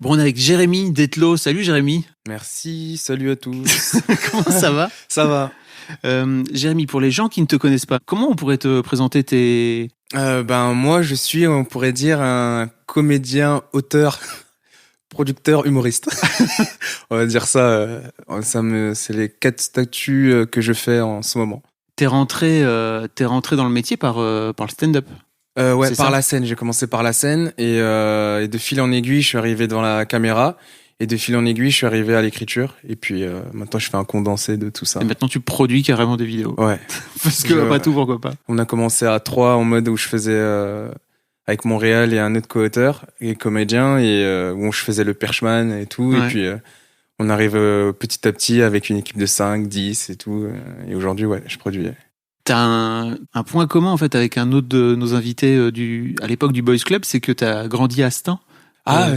Bon, on est avec Jérémy Detlo. Salut Jérémy. Merci, salut à tous. Comment ça va? Ça va. Jérémy, pour les gens qui ne te connaissent pas, comment on pourrait te présenter tes... Moi, je suis, on pourrait dire, un comédien, auteur, producteur, humoriste. On va dire ça. C'est les 4 statuts que je fais en ce moment. T'es rentré dans le métier par le stand-up. Ouais, C'est par ça. la scène. J'ai commencé par la scène et de fil en aiguille, je suis arrivé dans la caméra. Et de fil en aiguille, je suis arrivé à l'écriture. Et puis maintenant, je fais un condensé de tout ça. Et maintenant, tu produis carrément des vidéos. Ouais. Parce que, après tout, pourquoi pas. On a commencé à 3 en mode où je faisais avec Montréal et un autre co-auteur et comédien et où je faisais le perchman et tout. Ouais. Et puis on arrive petit à petit avec une équipe de 5, 10 et tout. Et aujourd'hui, ouais, je produis. T'as un point commun, en fait, avec un autre de nos invités à l'époque du Boys Club, c'est que t'as grandi à Stein.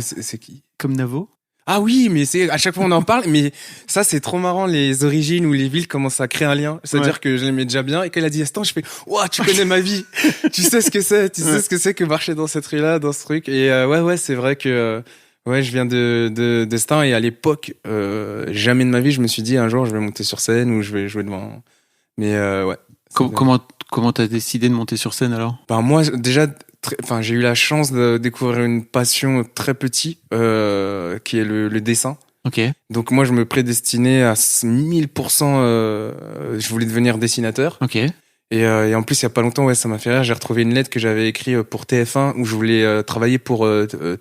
C'est qui? Comme Navo. Ah oui, mais c'est à chaque fois on en parle, mais ça c'est trop marrant, les origines ou les villes commencent à créer un lien. C'est-à-dire que je l'aimais déjà bien et quand elle a dit Aston, je fais ouah, tu connais ma vie, tu sais ce que c'est, ce que c'est que marcher dans cette rue-là, dans ce truc. Et ouais, c'est vrai que ouais, je viens de Stein et à l'époque, jamais de ma vie je me suis dit un jour je vais monter sur scène ou je vais jouer devant. Mais ouais. Comment t'as décidé de monter sur scène alors? Moi déjà. J'ai eu la chance de découvrir une passion très petit, qui est le dessin. Ok. Donc moi, je me prédestinais à 1000%. Je voulais devenir dessinateur. Ok. Et en plus, il y a pas longtemps, ouais, ça m'a fait rire. J'ai retrouvé une lettre que j'avais écrite pour TF1 où je voulais travailler pour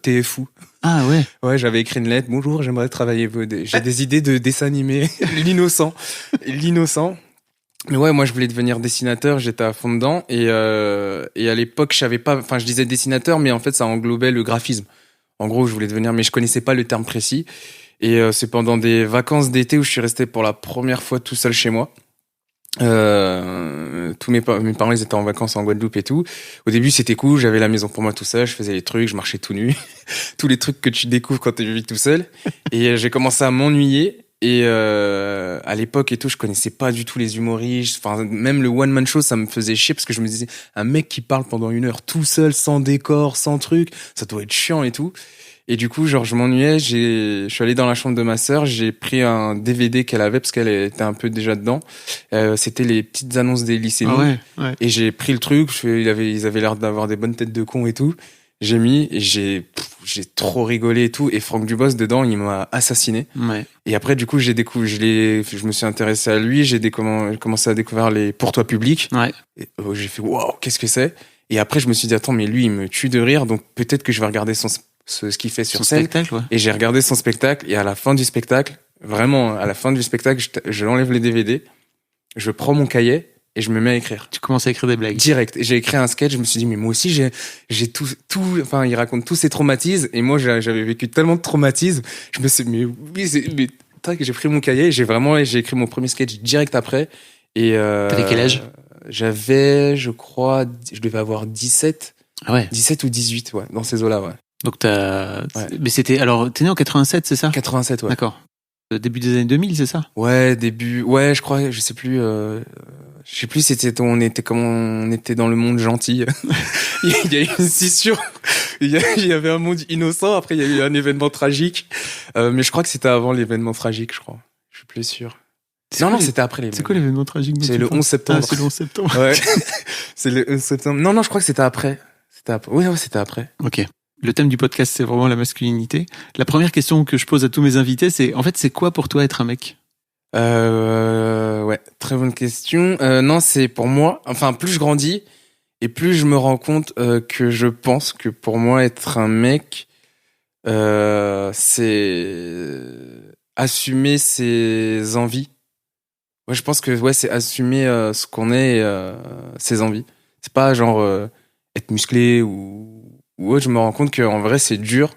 TFU. Ah ouais. Ouais, j'avais écrit une lettre. Bonjour, j'aimerais travailler. J'ai des idées de dessin animé. L'innocent. Mais ouais, moi je voulais devenir dessinateur, j'étais à fond dedans et à l'époque je savais pas, je disais dessinateur mais en fait ça englobait le graphisme. En gros, je voulais devenir, mais je connaissais pas le terme précis et c'est pendant des vacances d'été où je suis resté pour la première fois tout seul chez moi. Tous mes parents ils étaient en vacances en Guadeloupe et tout. Au début c'était cool, j'avais la maison pour moi tout seul, je faisais les trucs, je marchais tout nu, tous les trucs que tu découvres quand tu vis tout seul. Et j'ai commencé à m'ennuyer. Et à l'époque et tout, je connaissais pas du tout les humoristes. Même le one man show, ça me faisait chier parce que je me disais, un mec qui parle pendant 1 heure tout seul, sans décor, sans truc, ça doit être chiant et tout. Et du coup, je m'ennuyais. Je suis allé dans la chambre de ma sœur, j'ai pris un DVD qu'elle avait parce qu'elle était un peu déjà dedans. C'était les petites annonces des lycéens. Ah ouais. Et j'ai pris le truc. Ils avaient l'air d'avoir des bonnes têtes de cons et tout. J'ai mis et j'ai trop rigolé et tout. Et Franck Dubosc, dedans, il m'a assassiné. Ouais. Et après, du coup, je me suis intéressé à lui. J'ai commencé à découvrir les Pour toi public. Ouais. Et, j'ai fait, waouh, qu'est-ce que c'est? Et après, je me suis dit, attends, mais lui, il me tue de rire. Donc, peut-être que je vais regarder ce qu'il fait sur scène. Spectacle, ouais. Et j'ai regardé son spectacle. Et à la fin du spectacle, vraiment, à la fin du spectacle, je enlève les DVD. Je prends mon cahier. Et je me mets à écrire. Tu commences à écrire des blagues. Direct. Et j'ai écrit un sketch, je me suis dit, mais moi aussi, j'ai tout, il raconte tous ses traumatismes. Et moi, j'avais vécu tellement de traumatismes. Je me suis dit, mais oui, tac, j'ai pris mon cahier, j'ai écrit mon premier sketch direct après. Et, t'avais quel âge? J'avais, je crois, je devais avoir 17. Ah ouais. 17 ou 18, ouais, dans ces eaux-là, ouais. Donc Ouais. Mais t'es né en 87, c'est ça? 87, ouais. D'accord. Début des années 2000, c'est ça? Ouais, ouais, je crois, je sais plus, on était dans le monde gentil. Il y a eu une scission. Il y avait un monde innocent. Après, il y a eu un événement tragique. Mais je crois que c'était avant l'événement tragique, je crois. Je suis plus sûr. Non, c'était après l'événement. C'est quoi l'événement tragique? C'est le 11 septembre. Ah, c'est le 11 septembre. Ouais. C'est le 11 septembre. Non, je crois que c'était après. Ouais, c'était après. Ok. Le thème du podcast, c'est vraiment la masculinité. La première question que je pose à tous mes invités, c'est, en fait, c'est quoi pour toi être un mec? Ouais, très bonne question. Non, c'est pour moi, plus je grandis et plus je me rends compte que je pense que pour moi être un mec, c'est assumer ses envies. Ouais, je pense que ouais, c'est assumer ce qu'on est, ses envies. C'est pas genre être musclé ou autre. Je me rends compte qu'en vrai c'est dur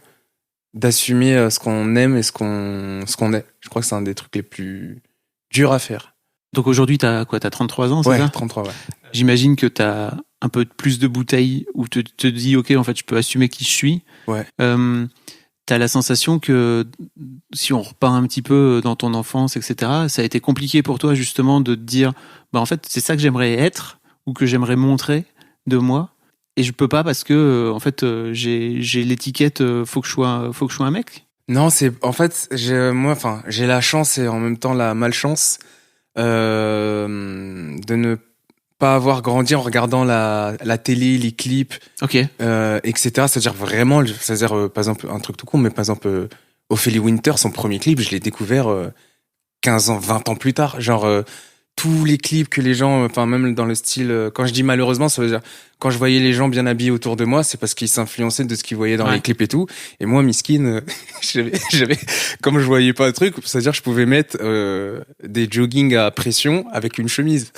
d'assumer ce qu'on aime et ce qu'on est. Je crois que c'est un des trucs les plus durs à faire. Donc aujourd'hui, t'as 33 ans, c'est ouais, ça? 33, ouais. J'imagine que t'as un peu plus de bouteilles où tu te dis, ok, en fait, je peux assumer qui je suis. Ouais. T'as la sensation que si on repart un petit peu dans ton enfance, etc., ça a été compliqué pour toi justement de te dire, en fait, c'est ça que j'aimerais être ou que j'aimerais montrer de moi. Et je peux pas parce que en fait j'ai l'étiquette faut que je sois un mec. Non, en fait, j'ai la chance et en même temps la malchance de ne pas avoir grandi en regardant la télé, les clips, Ok. etc. C'est-à-dire vraiment, c'est-à-dire par exemple un truc tout con, mais par exemple Ophélie Winter, son premier clip, je l'ai découvert 15 ans, 20 ans plus tard. Genre tous les clips que les gens, enfin même dans le style, quand je dis malheureusement, ça veut dire quand je voyais les gens bien habillés autour de moi, c'est parce qu'ils s'influençaient de ce qu'ils voyaient dans les clips et tout. Et moi, miskin, comme je voyais pas le truc, c'est-à-dire je pouvais mettre des joggings à pression avec une chemise.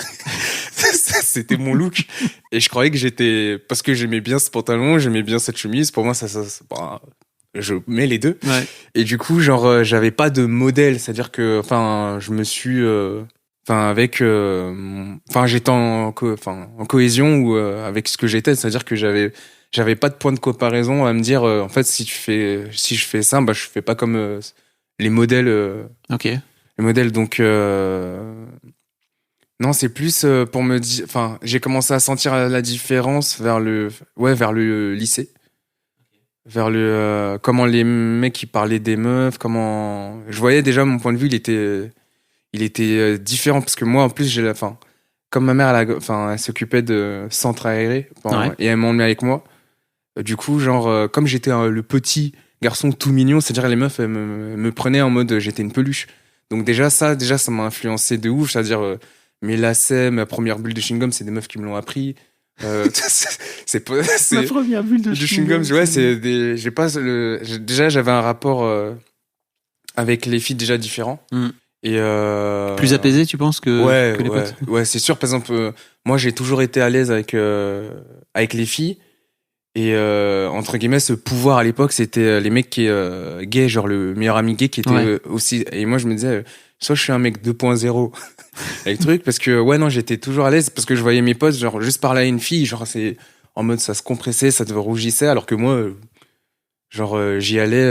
C'était mon look. Et je croyais que parce que j'aimais bien ce pantalon, j'aimais bien cette chemise. Pour moi, bah, je mets les deux. Ouais. Et du coup, genre, j'avais pas de modèle. C'est-à-dire que, enfin, je me suis, j'étais en cohésion ou avec ce que j'étais. C'est-à-dire que j'avais pas de point de comparaison à me dire, en fait, si je fais ça, bah, je fais pas comme les modèles. Ok. Les modèles, donc. Non, c'est plus pour me dire. Enfin, j'ai commencé à sentir la différence vers le lycée, vers comment les mecs qui parlaient des meufs, comment. Je voyais déjà mon point de vue, il était différent parce que moi, en plus, comme ma mère, elle s'occupait de centres aérés, et elle m'a emmené avec moi. Du coup, genre, comme j'étais le petit garçon tout mignon, c'est-à-dire les meufs elles me prenaient en mode j'étais une peluche. Donc déjà ça m'a influencé de ouf, c'est-à-dire mes lacets, ma première bulle de chewing-gum, c'est des meufs qui me l'ont appris. C'est Ma première bulle de chewing-gum. Ouais, déjà j'avais un rapport avec les filles déjà différent. Et plus apaisé, tu penses que les potes? Ouais, c'est sûr. Par exemple, moi j'ai toujours été à l'aise avec les filles. Et entre guillemets, ce pouvoir à l'époque, c'était les mecs qui gays, genre le meilleur ami gay qui était aussi. Et moi, je me disais, soit je suis un mec 2.0 avec le truc, parce que non, j'étais toujours à l'aise parce que je voyais mes potes, genre juste parler à une fille, genre c'est en mode ça se compressait, ça te rougissait, alors que moi, j'y allais.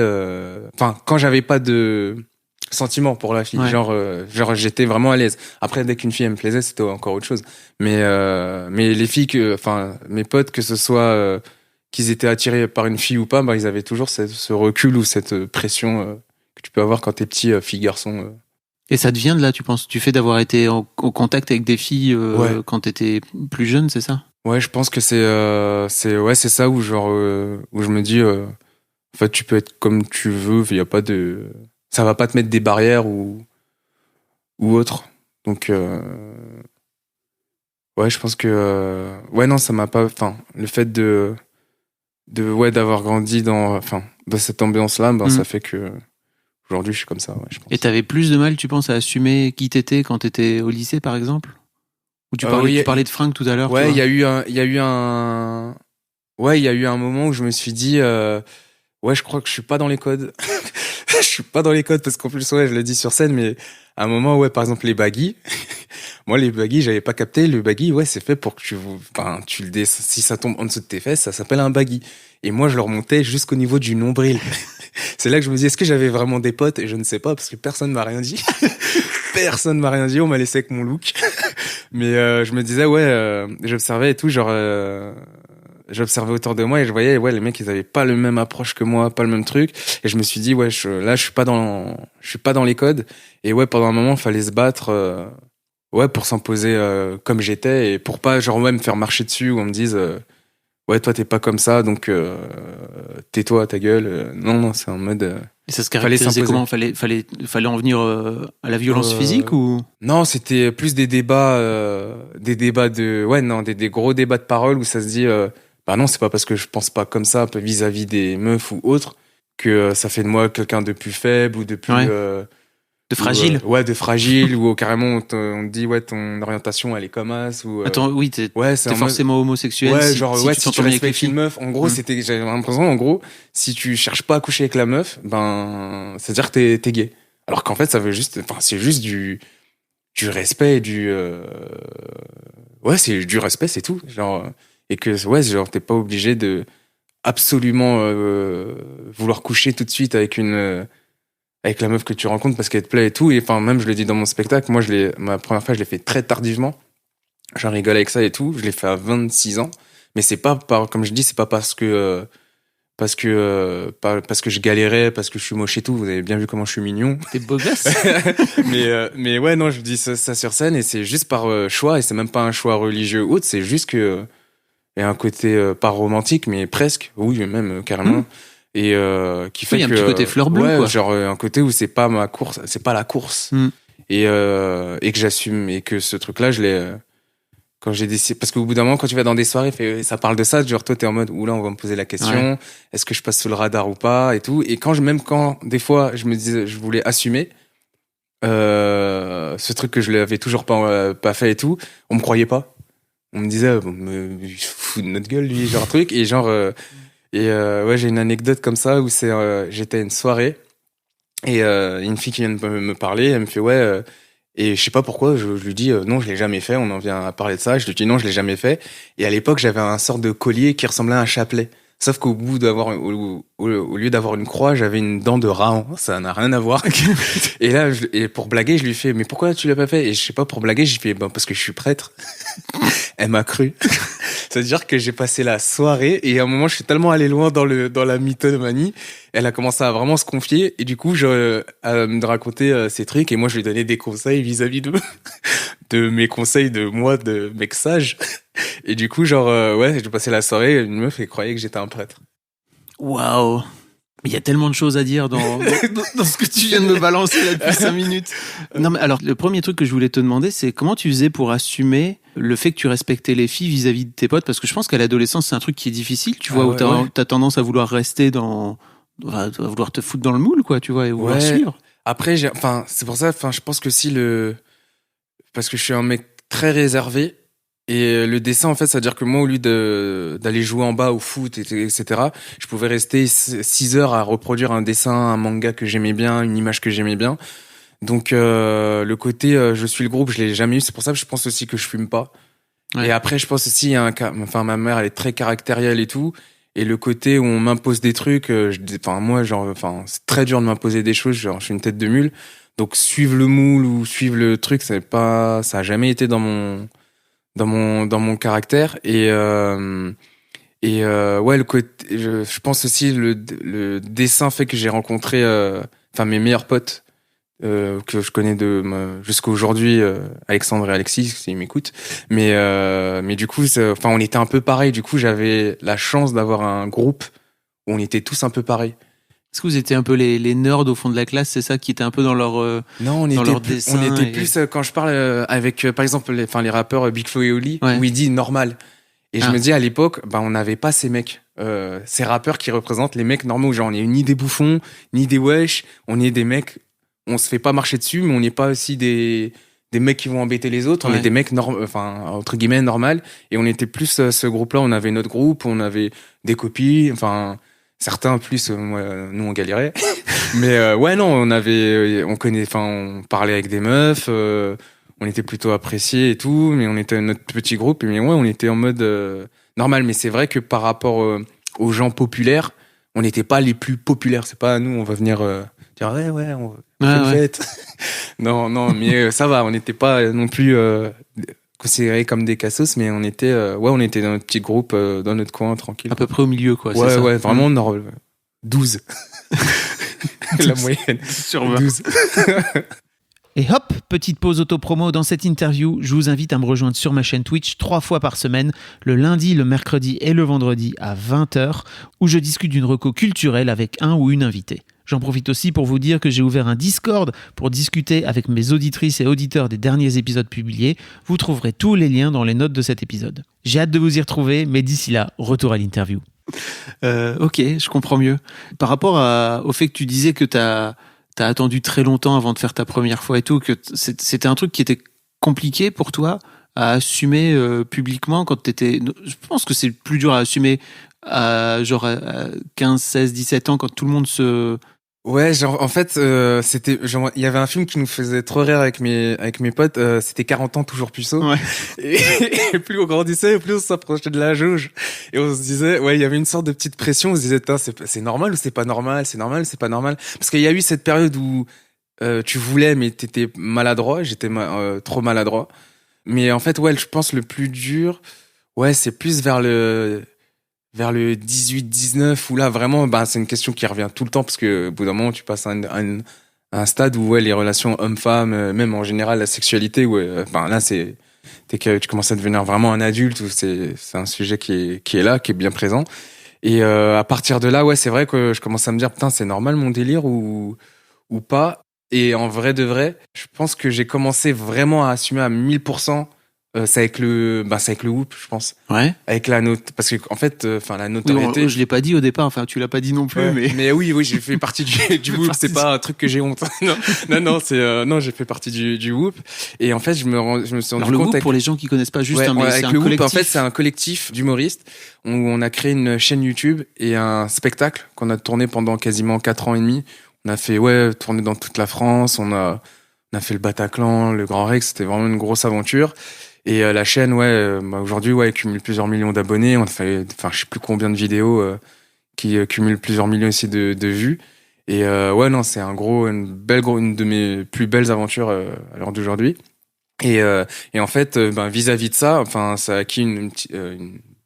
Enfin, quand j'avais pas de sentiment pour la fille, genre j'étais vraiment à l'aise. Après, dès qu'une fille elle me plaisait, c'était encore autre chose. Mais les filles mes potes, que ce soit qu'ils étaient attirés par une fille ou pas, bah, ils avaient toujours ce recul ou cette pression que tu peux avoir quand t'es petit, fille, garçon. Et ça te vient de là, tu penses? Tu fais d'avoir été au contact avec des filles quand t'étais plus jeune, c'est ça? Ouais, je pense que c'est ça où où je me dis en fait tu peux être comme tu veux, il y a pas de ça va pas te mettre des barrières ou autre. Donc je pense que non, ça m'a pas le fait d'avoir grandi dans cette ambiance-là, ça fait que aujourd'hui je suis comme ça, je pense. Et t'avais plus de mal, tu penses, à assumer qui t'étais quand t'étais au lycée, par exemple? Ou tu parlais de fringues tout à l'heure? Ouais, il y a eu un moment où je me suis dit je crois que je suis pas dans les codes. Je suis pas dans les codes parce qu'en plus je le dis sur scène, mais à un moment par exemple les baggies. Moi, les baggies, j'avais pas capté. Le baggy, c'est fait pour que si ça tombe en dessous de tes fesses, ça s'appelle un baggy. Et moi, je le remontais jusqu'au niveau du nombril. C'est là que je me dis, est-ce que j'avais vraiment des potes? Et je ne sais pas, parce que personne m'a rien dit. Personne m'a rien dit, on m'a laissé avec mon look. Mais je me disais, j'observais et tout, j'observais autour de moi et je voyais, les mecs, ils avaient pas le même approche que moi, pas le même truc. Et je me suis dit, je suis pas dans les codes. Et pendant un moment, il fallait se battre... pour s'imposer comme j'étais et pour pas me faire marcher dessus ou on me dise toi t'es pas comme ça donc tais-toi ta gueule. Non, c'est en mode et ça se caractérisait comment? Fallait en venir à la violence physique ou? Non, c'était plus des débats des gros débats de parole où ça se dit non, c'est pas parce que je pense pas comme ça vis-à-vis des meufs ou autres que ça fait de moi quelqu'un de plus faible ou de plus de fragile. De fragile ou carrément on te dit ton orientation elle est comme as ou attends, oui, t'es forcément homosexuel si tu respectes une meuf. En gros, j'avais l'impression en gros, si tu cherches pas à coucher avec la meuf, c'est à dire que t'es gay. Alors qu'en fait, ça veut juste c'est juste du respect et c'est du respect, c'est tout. Et que t'es pas obligé de absolument vouloir coucher tout de suite avec la meuf que tu rencontres parce qu'elle te plaît et tout. Et même je le dis dans mon spectacle, moi ma première fois je l'ai fait très tardivement. J'en rigole avec ça et tout. Je l'ai fait à 26 ans. Mais c'est pas comme je dis, c'est pas parce que parce que je galérais, parce que je suis moche et tout. Vous avez bien vu comment je suis mignon. T'es beau gosse. Mais ouais, non, je dis ça sur scène et c'est juste par choix et c'est même pas un choix religieux ou autre. C'est juste que il y a un côté pas romantique, mais presque, oui, même carrément. Et qui fait il y a que un petit côté fleur bleue, ouais, quoi. genre un côté où c'est pas ma course, c'est pas la course. Et que j'assume et que ce truc-là, je l'ai quand j'ai décidé, parce qu'au bout d'un moment, quand tu vas dans des soirées, ça parle de ça, genre toi t'es en mode, oula, on va me poser la question, est-ce que je passe sous le radar ou pas et tout. Et même quand des fois je me disais, je voulais assumer ce truc que je l'avais toujours pas fait et tout, on me croyait pas. On me disait, il se fout de notre gueule lui, genre truc. Et ouais, j'ai une anecdote comme ça où j'étais à une soirée et une fille qui vient de me parler, elle me fait ouais. Et je sais pas pourquoi, je lui dis non, je l'ai jamais fait. On en vient à parler de ça. Je lui dis non, je l'ai jamais fait. Et à l'époque, j'avais un sorte de collier qui ressemblait à un chapelet. Sauf qu'au bout au lieu d'avoir une croix, j'avais une dent de rat. Ça n'a rien à voir. Et là, pour blaguer, je lui fais mais pourquoi tu l'as pas fait? Et je sais pas, pour blaguer, j'ai fait parce que je suis prêtre. Elle m'a cru. C'est-à-dire que j'ai passé la soirée et à un moment, je suis tellement allé loin dans la mythomanie. Elle a commencé à vraiment se confier et du coup, à me raconter ses trucs et moi, je lui donnais des conseils vis-à-vis de mes conseils de moi, de mec sage. Et du coup, ouais, j'ai passé la soirée, une meuf, elle croyait que j'étais un prêtre. Waouh! Il y a tellement de choses à dire dans ce que tu viens de me balancer là depuis 5 minutes. Non, mais alors, le premier truc que je voulais te demander, c'est comment tu faisais pour assumer le fait que tu respectais les filles vis-à-vis de tes potes? Parce que je pense qu'à l'adolescence, c'est un truc qui est difficile, tu vois, où t'as tendance à vouloir rester à vouloir te foutre dans le moule, quoi, tu vois, et vouloir suivre. Après, c'est pour ça, je pense que parce que je suis un mec très réservé, et le dessin, en fait, ça veut dire que moi, au lieu d'aller jouer en bas au foot, etc., je pouvais rester 6 heures à reproduire un dessin, un manga que j'aimais bien, une image que j'aimais bien. Donc, le côté je suis le groupe, je l'ai jamais eu. C'est pour ça que je pense aussi que je fume pas. Ouais. Et après, je pense aussi, ma mère, elle est très caractérielle et tout. Et le côté où on m'impose des trucs, moi, c'est très dur de m'imposer des choses. Genre, je suis une tête de mule. Donc, suivre le moule ou suivre le truc, ça a jamais été dans mon caractère. Et ouais, le côté, je pense aussi le dessin fait que j'ai rencontré, mes meilleurs potes, que je connais jusqu'à aujourd'hui, Alexandre et Alexis, s'ils m'écoutent. Mais du coup, on était un peu pareil. Du coup, j'avais la chance d'avoir un groupe où on était tous un peu pareils. Est-ce que vous étiez un peu les nerds au fond de la classe, c'est ça, qui était un peu dans leur non, on était plus quand je parle avec par exemple les rappeurs Big Flo et Oli, où ils disent normal. Et je me dis à l'époque, on n'avait pas ces mecs, ces rappeurs qui représentent les mecs normaux, genre on est ni des bouffons, ni des wesh, on est des mecs, on se fait pas marcher dessus, mais on n'est pas aussi des mecs qui vont embêter les autres, on est des mecs entre guillemets normal, et on était plus ce groupe-là, on avait notre groupe, on avait des copies, certains plus, nous on galérait. Mais ouais, non, on parlait avec des meufs, on était plutôt appréciés et tout, mais on était notre petit groupe, mais ouais, on était en mode normal. Mais c'est vrai que par rapport aux gens populaires, on n'était pas les plus populaires. C'est pas nous, on va venir dire ouais, on fait une fête. non, mais ça va, on n'était pas non plus considérés comme des cassos, mais on était dans notre petit groupe, dans notre coin, tranquille. À peu près au milieu, quoi. Ouais, c'est ça. Ouais, vraiment, 12. La moyenne. Sur 20. 12. Et hop, petite pause auto-promo dans cette interview. Je vous invite à me rejoindre sur ma chaîne Twitch 3 fois par semaine, le lundi, le mercredi et le vendredi à 20h, où je discute d'une reco culturelle avec un ou une invitée. J'en profite aussi pour vous dire que j'ai ouvert un Discord pour discuter avec mes auditrices et auditeurs des derniers épisodes publiés. Vous trouverez tous les liens dans les notes de cet épisode. J'ai hâte de vous y retrouver, mais d'ici là, retour à l'interview. Ok, je comprends mieux. Par rapport au fait que tu disais que t'as attendu très longtemps avant de faire ta première fois et tout, que c'était un truc qui était compliqué pour toi à assumer publiquement quand t'étais... Je pense que c'est plus dur à assumer à 15, 16, 17 ans quand tout le monde se... Ouais, en fait, il y avait un film qui nous faisait trop rire avec mes potes, c'était 40 ans toujours puceau. Ouais. Et plus on grandissait, plus on s'approchait de la jauge. Et on se disait, ouais, il y avait une sorte de petite pression, on se disait, c'est normal ou c'est pas normal? C'est normal, c'est pas normal? Parce qu'il y a eu cette période où tu voulais, mais t'étais maladroit, j'étais trop maladroit. Mais en fait, ouais, je pense le plus dur, ouais, c'est plus vers vers le 18-19 où là vraiment c'est une question qui revient tout le temps parce que au bout d'un moment tu passes à un stade où les relations hommes-femmes, même en général la sexualité, là dès que tu commences à devenir vraiment un adulte, où c'est un sujet qui est là, qui est bien présent. Et à partir de là, c'est vrai que je commence à me dire putain, c'est normal mon délire ou pas. Et en vrai de vrai, je pense que j'ai commencé vraiment à assumer à 1000%. C'est avec le whoop, je pense. Ouais. Avec la note, parce que en fait, la Oui, notoriété. je l'ai pas dit au départ. Enfin, tu l'as pas dit non plus, Ouais. mais. Oui, j'ai fait partie du whoop. C'est pas un truc que j'ai honte. non, non, j'ai fait partie du whoop. Et en fait, je me suis rendu le compte. Whoop, pour les gens qui connaissent pas juste, mais avec c'est le un whoop, collectif. en fait, c'est un collectif d'humoristes où on a créé une chaîne YouTube et un spectacle qu'on a tourné pendant quasiment 4 ans et demi. On a fait, tourner dans toute la France. On a fait le Bataclan, le Grand Rex. C'était vraiment une grosse aventure. Et la chaîne, aujourd'hui, elle cumule plusieurs millions d'abonnés. On fait, je sais plus combien de vidéos qui cumulent plusieurs millions aussi de vues. Et non, c'est une de mes plus belles aventures à l'heure d'aujourd'hui. Et en fait, vis-à-vis de ça, ça a acquis une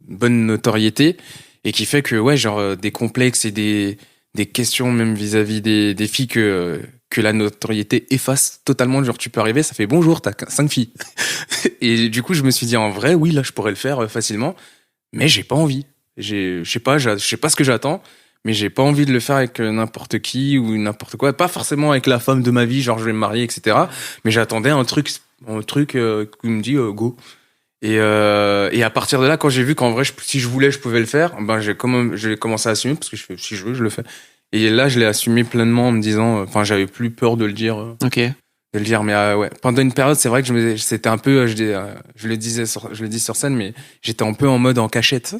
bonne notoriété et qui fait que des complexes et des questions même vis-à-vis des filles que la notoriété efface totalement. Genre, tu peux arriver, ça fait bonjour, t'as 5 filles. Et du coup, je me suis dit, en vrai, oui, là, je pourrais le faire facilement, mais j'ai pas envie. Je sais pas ce que j'attends, mais j'ai pas envie de le faire avec n'importe qui ou n'importe quoi. Pas forcément avec la femme de ma vie, genre, je vais me marier, etc. Mais j'attendais un truc qui me dit, go. Et à partir de là, quand j'ai vu qu'en vrai, si je voulais, je pouvais le faire, j'ai commencé à assumer parce que si je veux, je le fais. Et là, je l'ai assumé pleinement en me disant, j'avais plus peur de le dire. Ok. De le dire, mais pendant une période, c'est vrai que c'était un peu, je le dis sur scène, mais j'étais un peu en mode en cachette.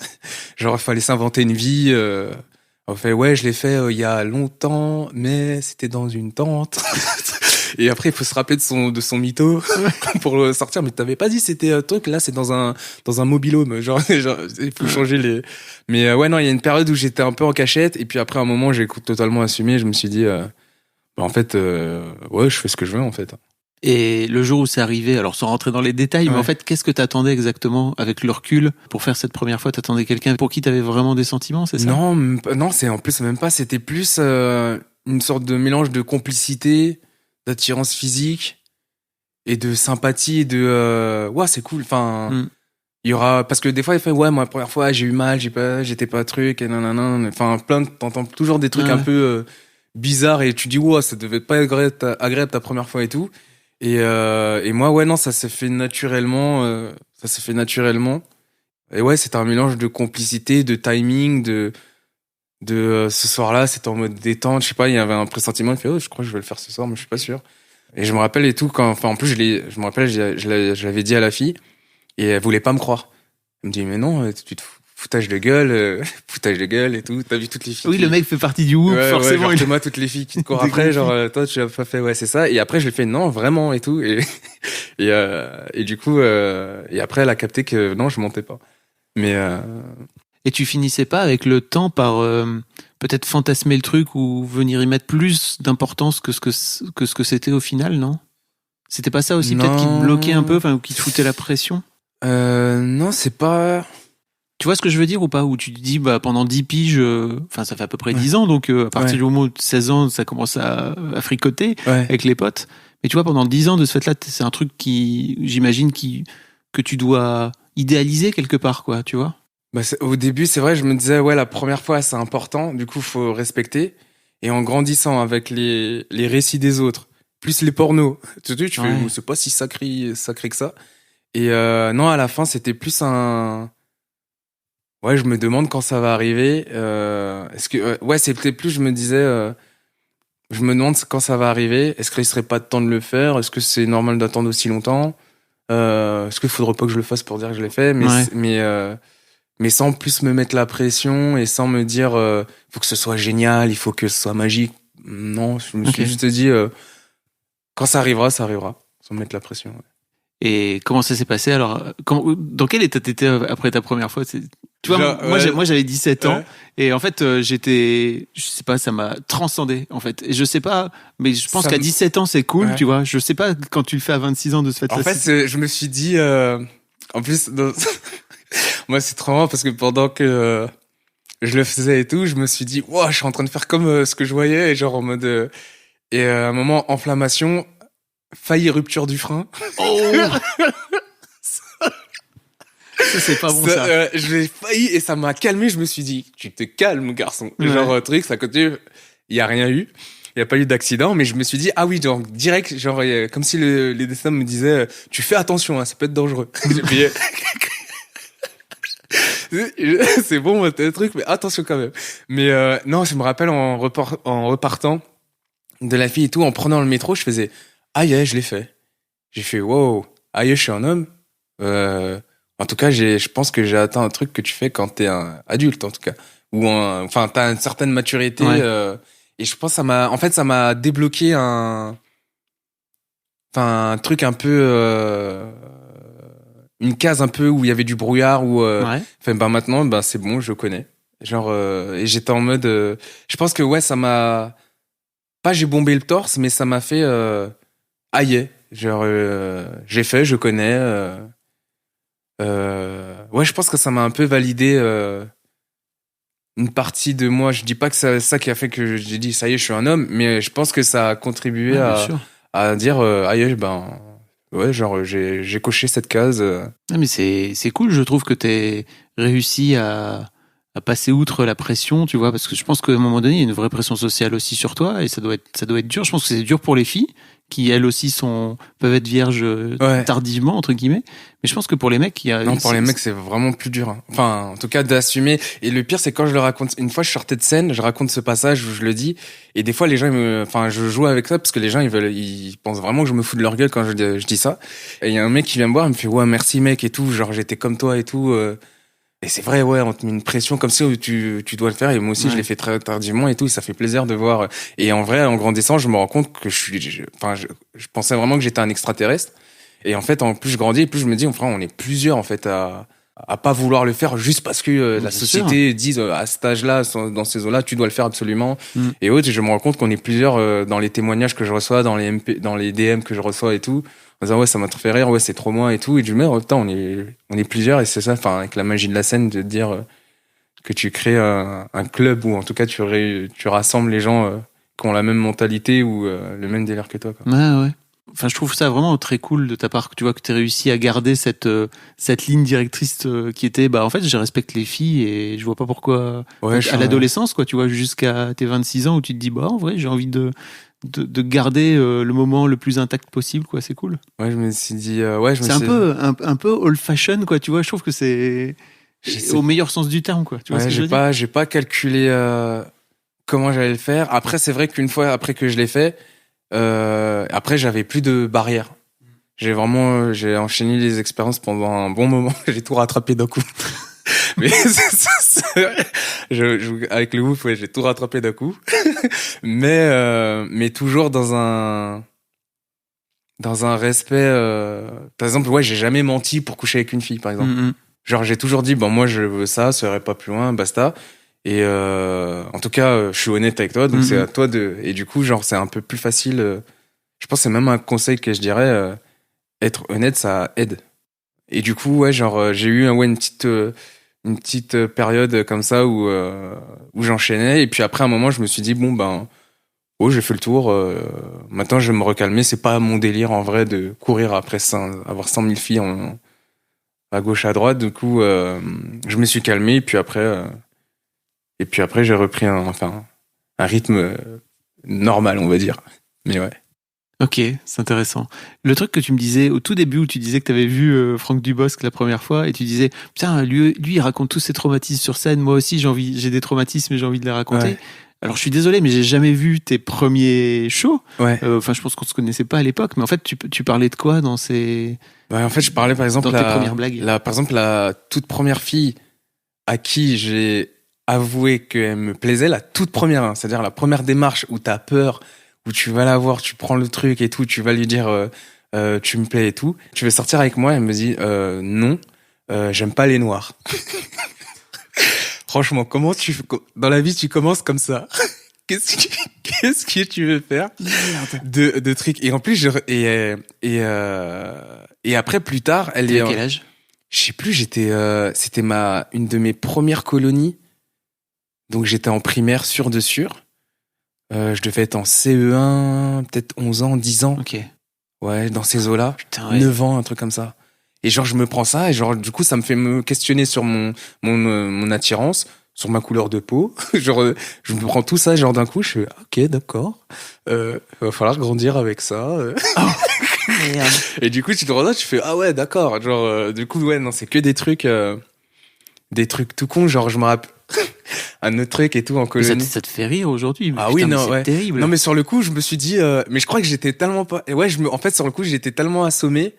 Genre, il fallait s'inventer une vie. On fait, je l'ai fait il y a longtemps, mais c'était dans une tente. Et après, il faut se rappeler de son mytho pour le sortir. Mais t'avais pas dit c'était un truc, là, c'est dans un mobilhome. Genre, il faut changer les. Mais non, il y a une période où j'étais un peu en cachette. Et puis après, à un moment, j'ai totalement assumé. Je me suis dit, en fait, je fais ce que je veux, en fait. Et le jour où c'est arrivé, alors sans rentrer dans les détails, mais en fait, qu'est-ce que t'attendais exactement avec le recul pour faire cette première fois? T'attendais quelqu'un pour qui t'avais vraiment des sentiments, c'est ça? Non, c'est en plus même pas. C'était plus une sorte de mélange de complicité, d'attirance physique et de sympathie et de c'est cool. Il y aura parce que des fois il fait moi la première fois j'ai eu mal, j'étais pas truc et nanana. T'entends toujours des trucs un peu bizarres et tu dis ça devait pas être agréable ta première fois et tout. Et moi non, ça s'est fait naturellement. Et c'était un mélange de complicité, de timing, de ce soir-là, c'était en mode détente, je sais pas, il y avait un pressentiment, il fait je crois que je vais le faire ce soir, mais je suis pas sûr. Et je me rappelle et tout en plus je me rappelle je l'avais dit à la fille et elle voulait pas me croire. Elle me dit mais non, tu te foutage de gueule et tout, t'as vu toutes les filles. Oui, le mec fait partie du whoop, forcément. Genre, moi toutes les filles qui te courent après, genre toi tu l'as pas fait, c'est ça. Et après je l'ai fait non, vraiment et tout et du coup et après elle a capté que non, je mentais pas. Mais Et tu finissais pas avec le temps par peut-être fantasmer le truc ou venir y mettre plus d'importance que ce que c'était au final, non? C'était pas ça aussi, peut-être qui te bloquait un peu, ou qui te foutait la pression? Non, c'est pas... Tu vois ce que je veux dire ou pas? Où tu te dis, pendant 10 piges, ça fait à peu près 10 ans, donc à partir du moment où 16 ans, ça commence à fricoter avec les potes. Mais tu vois, pendant 10 ans de ce fait-là, c'est un truc j'imagine, que tu dois idéaliser quelque part, quoi, tu vois? Au début, c'est vrai, je me disais, la première fois, c'est important, du coup, faut respecter. Et en grandissant avec les récits des autres, plus les pornos, tu fais, c'est pas si sacré que ça. Et non, à la fin, c'était plus un... je me demande quand ça va arriver. Est-ce que... c'était plus, je me disais... je me demande quand ça va arriver. Est-ce qu'il serait pas de temps de le faire? Est-ce que c'est normal d'attendre aussi longtemps? Est-ce qu'il faudrait pas que je le fasse pour dire que je l'ai fait? Mais sans plus me mettre la pression et sans me dire faut que ce soit génial, il faut que ce soit magique. Non, je me suis juste dit quand ça arrivera, sans me mettre la pression. Ouais. Et comment ça s'est passé alors? Dans quel état t'étais après ta première fois? Tu vois, moi j'avais 17 ans et en fait je sais pas, ça m'a transcendé en fait. Et je sais pas, mais je pense qu'à 17 ans c'est cool, tu vois. Je sais pas quand tu le fais à 26 ans de ce fait-là. En fait, je me suis dit en plus moi c'est trop marrant parce que pendant que je le faisais et tout. Je me suis dit, wow, je suis en train de faire comme ce que je voyais, et genre en mode. Et à un moment, inflammation, failli rupture du frein. Oh ça, c'est pas bon, ça. J'ai failli et ça m'a calmé. Je me suis dit, tu te calmes, garçon. Ouais. Genre, truc, ça côté, il y a rien eu. Il y a pas eu d'accident, mais je me suis dit, ah oui, genre, direct, genre, comme si les dessins me disaient, tu fais attention, hein, ça peut être dangereux. J'ai payé. C'est bon, t'as le truc, mais attention quand même. Mais non, je me rappelle en repartant de la fille et tout, en prenant le métro, je faisais, aïe, je l'ai fait. J'ai fait, wow, aïe, je suis un homme. En tout cas, je pense que j'ai atteint un truc que tu fais quand t'es un adulte, en tout cas. Enfin, t'as une certaine maturité, Ouais. et je pense que ça m'a débloqué un truc un peu, une case un peu où il y avait du brouillard, où, Ouais. enfin, ben maintenant, ben c'est bon, je connais. Genre, et j'étais en mode, je pense que ouais, ça m'a, pas j'ai bombé le torse, mais ça m'a fait, aïe, genre, j'ai fait, je connais, ouais, je pense que ça m'a un peu validé, une partie de moi. Je dis pas que c'est ça qui a fait que j'ai dit ça y est, je suis un homme, mais je pense que ça a contribué Ouais, bien sûr. à dire aïe, ben ouais, genre j'ai coché cette case. Ah, mais c'est cool, je trouve que t'aies réussi à passer outre la pression, tu vois, parce que je pense qu'à un moment donné, il y a une vraie pression sociale aussi sur toi, et ça doit être dur. Je pense que c'est dur pour les filles, qui elles aussi peuvent être vierges Ouais. tardivement, entre guillemets. Mais je pense que pour les mecs, il y a, Non, pour les mecs, c'est vraiment plus dur, hein. Enfin, en tout cas, d'assumer. Et le pire, c'est quand je le raconte. Une fois, je sortais de scène, je raconte ce passage où je le dis. Et des fois, les gens, enfin, je joue avec ça parce que les gens, ils pensent vraiment que je me fous de leur gueule quand je dis ça. Et il y a un mec qui vient me voir, il me fait, ouais, merci, mec, et tout. Genre, j'étais comme toi et tout. Et c'est vrai, ouais, on te met une pression comme ça où tu dois le faire. Et moi aussi, Ouais. je l'ai fait très tardivement et tout. Et ça fait plaisir de voir. Et en vrai, en grandissant, je me rends compte que je pensais vraiment que j'étais un extraterrestre. Et en fait, en plus je grandis, et plus je me dis, enfin, on est plusieurs en fait à pas vouloir le faire juste parce que la Bien société dit à cet âge-là, dans ces eaux-là, tu dois le faire absolument. Mm. Et autres, et je me rends compte qu'on est plusieurs dans les témoignages que je reçois, dans les dans les DM que je reçois et tout, en disant ouais, ça m'a trop fait rire, ouais, c'est trop moi et tout. Et du coup, putain, on est plusieurs, et c'est ça, enfin, avec la magie de la scène, de te dire que tu crées un club où en tout cas tu rassembles les gens qui ont la même mentalité ou le même délire que toi, quoi. Ouais, ouais. Enfin, je trouve ça vraiment très cool de ta part, que tu vois que tu as réussi à garder cette ligne directrice qui était, bah, en fait, je respecte les filles et je vois pas pourquoi, Ouais, je à l'adolescence, quoi, tu vois, jusqu'à tes 26 ans où tu te dis, bah, en vrai, j'ai envie de garder le moment le plus intact possible, quoi, c'est cool. Ouais, je me suis dit, ouais, je me C'est suis. un peu old fashion, quoi, tu vois, je trouve que c'est Je sais. au meilleur sens du terme, quoi, tu vois ce Ouais, que je veux dire? j'ai pas calculé comment j'allais le faire. Après, c'est vrai qu'une fois après que je l'ai fait, après j'avais plus de barrières. J'ai enchaîné les expériences pendant un bon moment. J'ai tout rattrapé d'un coup. Mais avec le ouf, ouais, j'ai tout rattrapé d'un coup. Mais toujours dans un respect. Par exemple, ouais, j'ai jamais menti pour coucher avec une fille, par exemple. Mm, mm. Genre, j'ai toujours dit, bon, moi, je veux ça, ça irait pas plus loin, basta. Et en tout cas, je suis honnête avec toi, donc c'est à toi de. Et du coup, genre, c'est un peu plus facile. Je pense que c'est même un conseil que je dirais. Être honnête, ça aide. Et du coup, ouais, genre, j'ai eu ouais, une petite période comme ça où j'enchaînais. Et puis après, à un moment, je me suis dit, bon, ben, oh, j'ai fait le tour. Maintenant, je vais me recalmer. C'est pas mon délire, en vrai, de courir après avoir 100 000 filles à gauche, à droite. Du coup, je me suis calmé. Et puis après, j'ai repris un rythme normal, on va dire. Mais ouais. Ok, c'est intéressant. Le truc que tu me disais au tout début, où tu disais que tu avais vu Franck Dubosc la première fois, et tu disais, putain, lui, il raconte tous ses traumatismes sur scène, moi aussi j'ai des traumatismes et j'ai envie de les raconter. Ouais. Alors je suis désolé, mais j'ai jamais vu tes premiers shows. Ouais. Enfin, je pense qu'on se connaissait pas à l'époque, mais en fait, tu parlais de quoi dans ces... Ouais, en fait, je parlais par exemple dans tes premières blagues. par exemple, la toute première fille à qui j'ai avoué qu'elle me plaisait, la toute première, hein, c'est-à-dire la première démarche où t'as peur, où tu vas la voir, tu prends le truc et tout, tu vas lui dire tu me plais et tout. Tu veux sortir avec moi? Elle me dit non, j'aime pas les noirs. Franchement, dans la vie tu commences comme ça? Qu'est-ce que tu veux faire de trucs? Et en plus et après plus tard, elle est T'avais quel âge? je sais plus, c'était une de mes premières colonies. Donc j'étais en primaire sûr de sûr. Je devais être en CE1, peut-être 11 ans, 10 ans. Ok. Ouais, dans ces eaux-là. Putain, ouais. 9 ans, un truc comme ça. Et genre, je me prends ça, et genre, du coup, ça me fait me questionner sur mon attirance, sur ma couleur de peau. Genre, je me prends tout ça, genre, d'un coup, je fais, ok, d'accord. Va falloir grandir avec ça. Merde. Et du coup, tu te rends tu fais, ah ouais, d'accord. Genre, du coup, ouais, non, c'est que des trucs tout cons. Genre, je me rappelle un autre truc et tout en Mais colonie. ça te fait rire aujourd'hui. Mais Ah putain, oui, mais non, c'est ouais. terrible. Non, mais sur le coup, je me suis dit, mais je crois que j'étais tellement pas, et ouais, en fait, sur le coup, j'étais tellement assommé,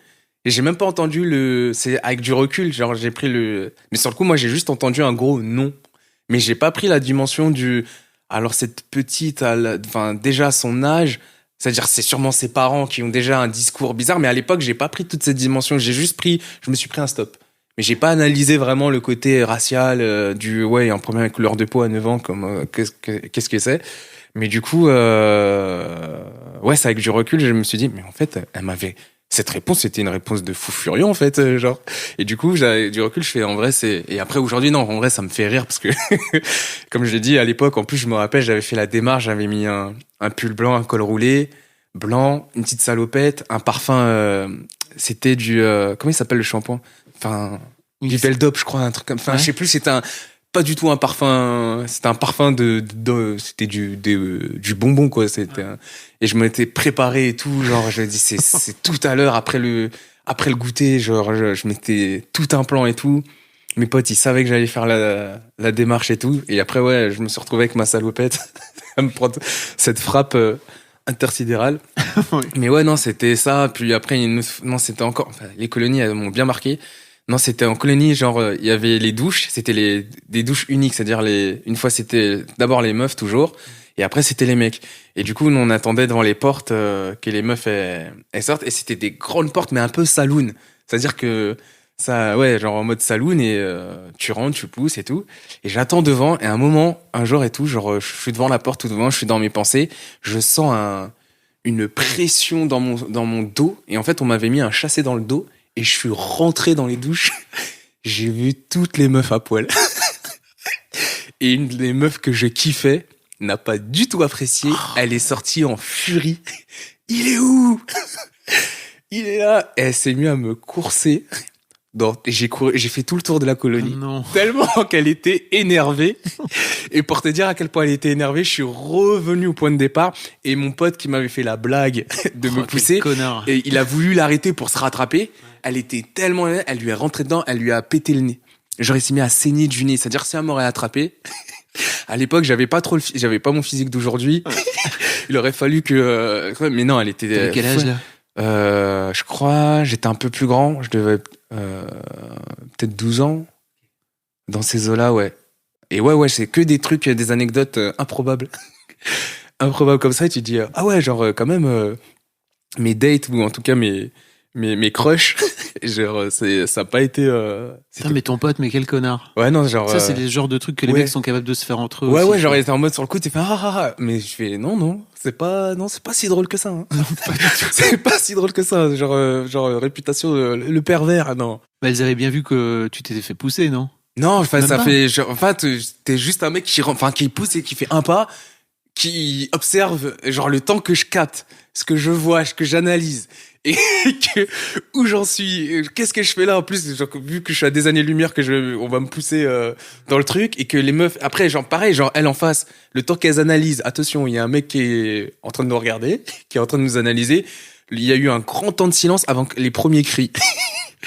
et j'ai même pas entendu c'est avec du recul, genre, j'ai pris mais sur le coup, moi, j'ai juste entendu un gros non. Mais j'ai pas pris la dimension alors cette petite, enfin, déjà à son âge, c'est-à-dire, c'est sûrement ses parents qui ont déjà un discours bizarre, mais à l'époque, j'ai pas pris toute cette dimension, je me suis pris un stop. Mais j'ai pas analysé vraiment le côté racial ouais, un problème avec couleur de peau à 9 ans, comme qu'est-ce que c'est. Mais du coup, ouais, c'est avec du recul, je me suis dit, mais en fait, cette réponse, c'était une réponse de fou furieux, en fait, genre. Et du coup, j'avais du recul, je fais, en vrai, et après, aujourd'hui, non, en vrai, ça me fait rire, parce que, comme je l'ai dit, à l'époque, en plus, je me rappelle, j'avais fait la démarche, j'avais mis un pull blanc, un col roulé, blanc, une petite salopette, un parfum, c'était comment il s'appelle le shampoing? Enfin, du Veldop, je crois, un truc comme, enfin, Ouais. je sais plus, pas du tout un parfum, c'était un parfum c'était du bonbon, quoi, et je m'étais préparé et tout, genre, je me dis, c'est tout à l'heure après le goûter, genre, je mettais tout un plan et tout. Mes potes, ils savaient que j'allais faire la démarche et tout. Et après, ouais, je me suis retrouvé avec ma salopette à me prendre cette frappe, intersidérale. Ouais. Mais ouais, non, c'était ça. Puis après, non, c'était encore, enfin, les colonies, elles m'ont bien marqué. Non, c'était en colonie, genre, il y avait les douches, c'était des douches uniques, c'est-à-dire une fois c'était d'abord les meufs toujours, et après c'était les mecs. Et du coup, nous, on attendait devant les portes, que les meufs, elles sortent, et c'était des grandes portes, mais un peu saloon. C'est-à-dire que, ça, ouais, genre en mode saloon, et tu rentres, tu pousses et tout. Et j'attends devant, et à un moment, un jour et tout, genre, je suis devant la porte tout devant, je suis dans mes pensées, je sens une pression dans mon dos, et en fait, on m'avait mis un chassé dans le dos, et je suis rentré dans les douches. J'ai vu toutes les meufs à poil. Et une des meufs que je kiffais n'a pas du tout apprécié. Elle est sortie en furie. Il est où? Il est là. Et elle s'est mise à me courser. J'ai fait tout le tour de la colonie. Oh non. Tellement qu'elle était énervée. Et pour te dire à quel point elle était énervée, je suis revenu au point de départ. Et mon pote qui m'avait fait la blague de me pousser, Connard. et il a voulu l'arrêter pour se rattraper. Elle était tellement énervée, elle lui est rentrée dedans, elle lui a pété le nez. Genre, il s'est mis à saigner du nez. C'est-à-dire, si elle m'aurait attrapé, à l'époque, j'avais pas mon physique d'aujourd'hui. Il aurait fallu que, mais non, elle était. T'avais quel âge, là? Je crois, j'étais un peu plus grand. Je devais peut-être 12 ans. Dans ces eaux-là, ouais. Et ouais, c'est que des trucs, des anecdotes improbables. Improbables comme ça, et tu te dis, ah ouais, genre, quand même, mes dates, ou en tout cas mes crushs, genre, ça a pas été. Putain, mais ton pote, mais quel connard. Ouais, non, genre. Ça, c'est les genres de trucs que les ouais. mecs sont capables de se faire entre eux. Ouais, aussi, ouais, genre, quoi. il était en mode sur le coup, t'es fait, mais je fais, non, c'est pas si drôle que ça, hein. C'est pas si drôle que ça, genre, réputation, le pervers, ah, non. Bah, elles avaient bien vu que tu t'étais fait pousser, non? Non, enfin, Même ça pas. fait, genre, en fait, t'es juste un mec qui pousse et qui fait un pas, qui observe, genre, le temps que je capte, ce que je vois, ce que j'analyse, et que, où j'en suis, qu'est-ce que je fais là, en plus, genre, vu que je suis à des années-lumière, on va me pousser, dans le truc, et que les meufs, après, genre, pareil, genre, elles en face, le temps qu'elles analysent, attention, il y a un mec qui est en train de nous regarder, qui est en train de nous analyser, il y a eu un grand temps de silence avant les premiers cris.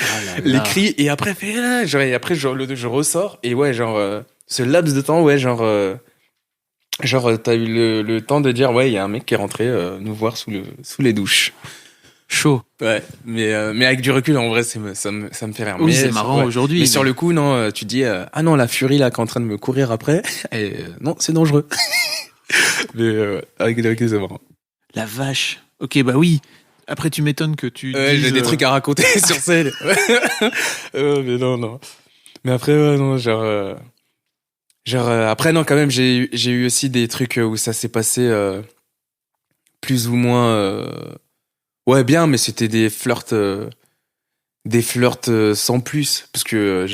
Ah là là. Les cris, et après, genre, et après, je ressors, et ouais, genre, ce laps de temps, ouais, genre, t'as eu le temps de dire, ouais, il y a un mec qui est rentré nous voir sous les douches. Chaud. Ouais, mais avec du recul, en vrai, ça me fait rire. Oui, mais c'est marrant ouais. aujourd'hui. Mais sur le coup, non, tu dis, ah non, la furie là qui est en train de me courir après, et, non, c'est dangereux. Mais avec du recul, c'est marrant. La vache. Ok, bah oui. Après, tu m'étonnes que tu. Ouais, dises, j'ai des trucs à raconter sur scène. Mais non. Mais après, ouais, non, après, non, quand même, j'ai eu aussi des trucs où ça s'est passé plus ou moins. Ouais, bien, mais c'était des flirts sans plus. Parce que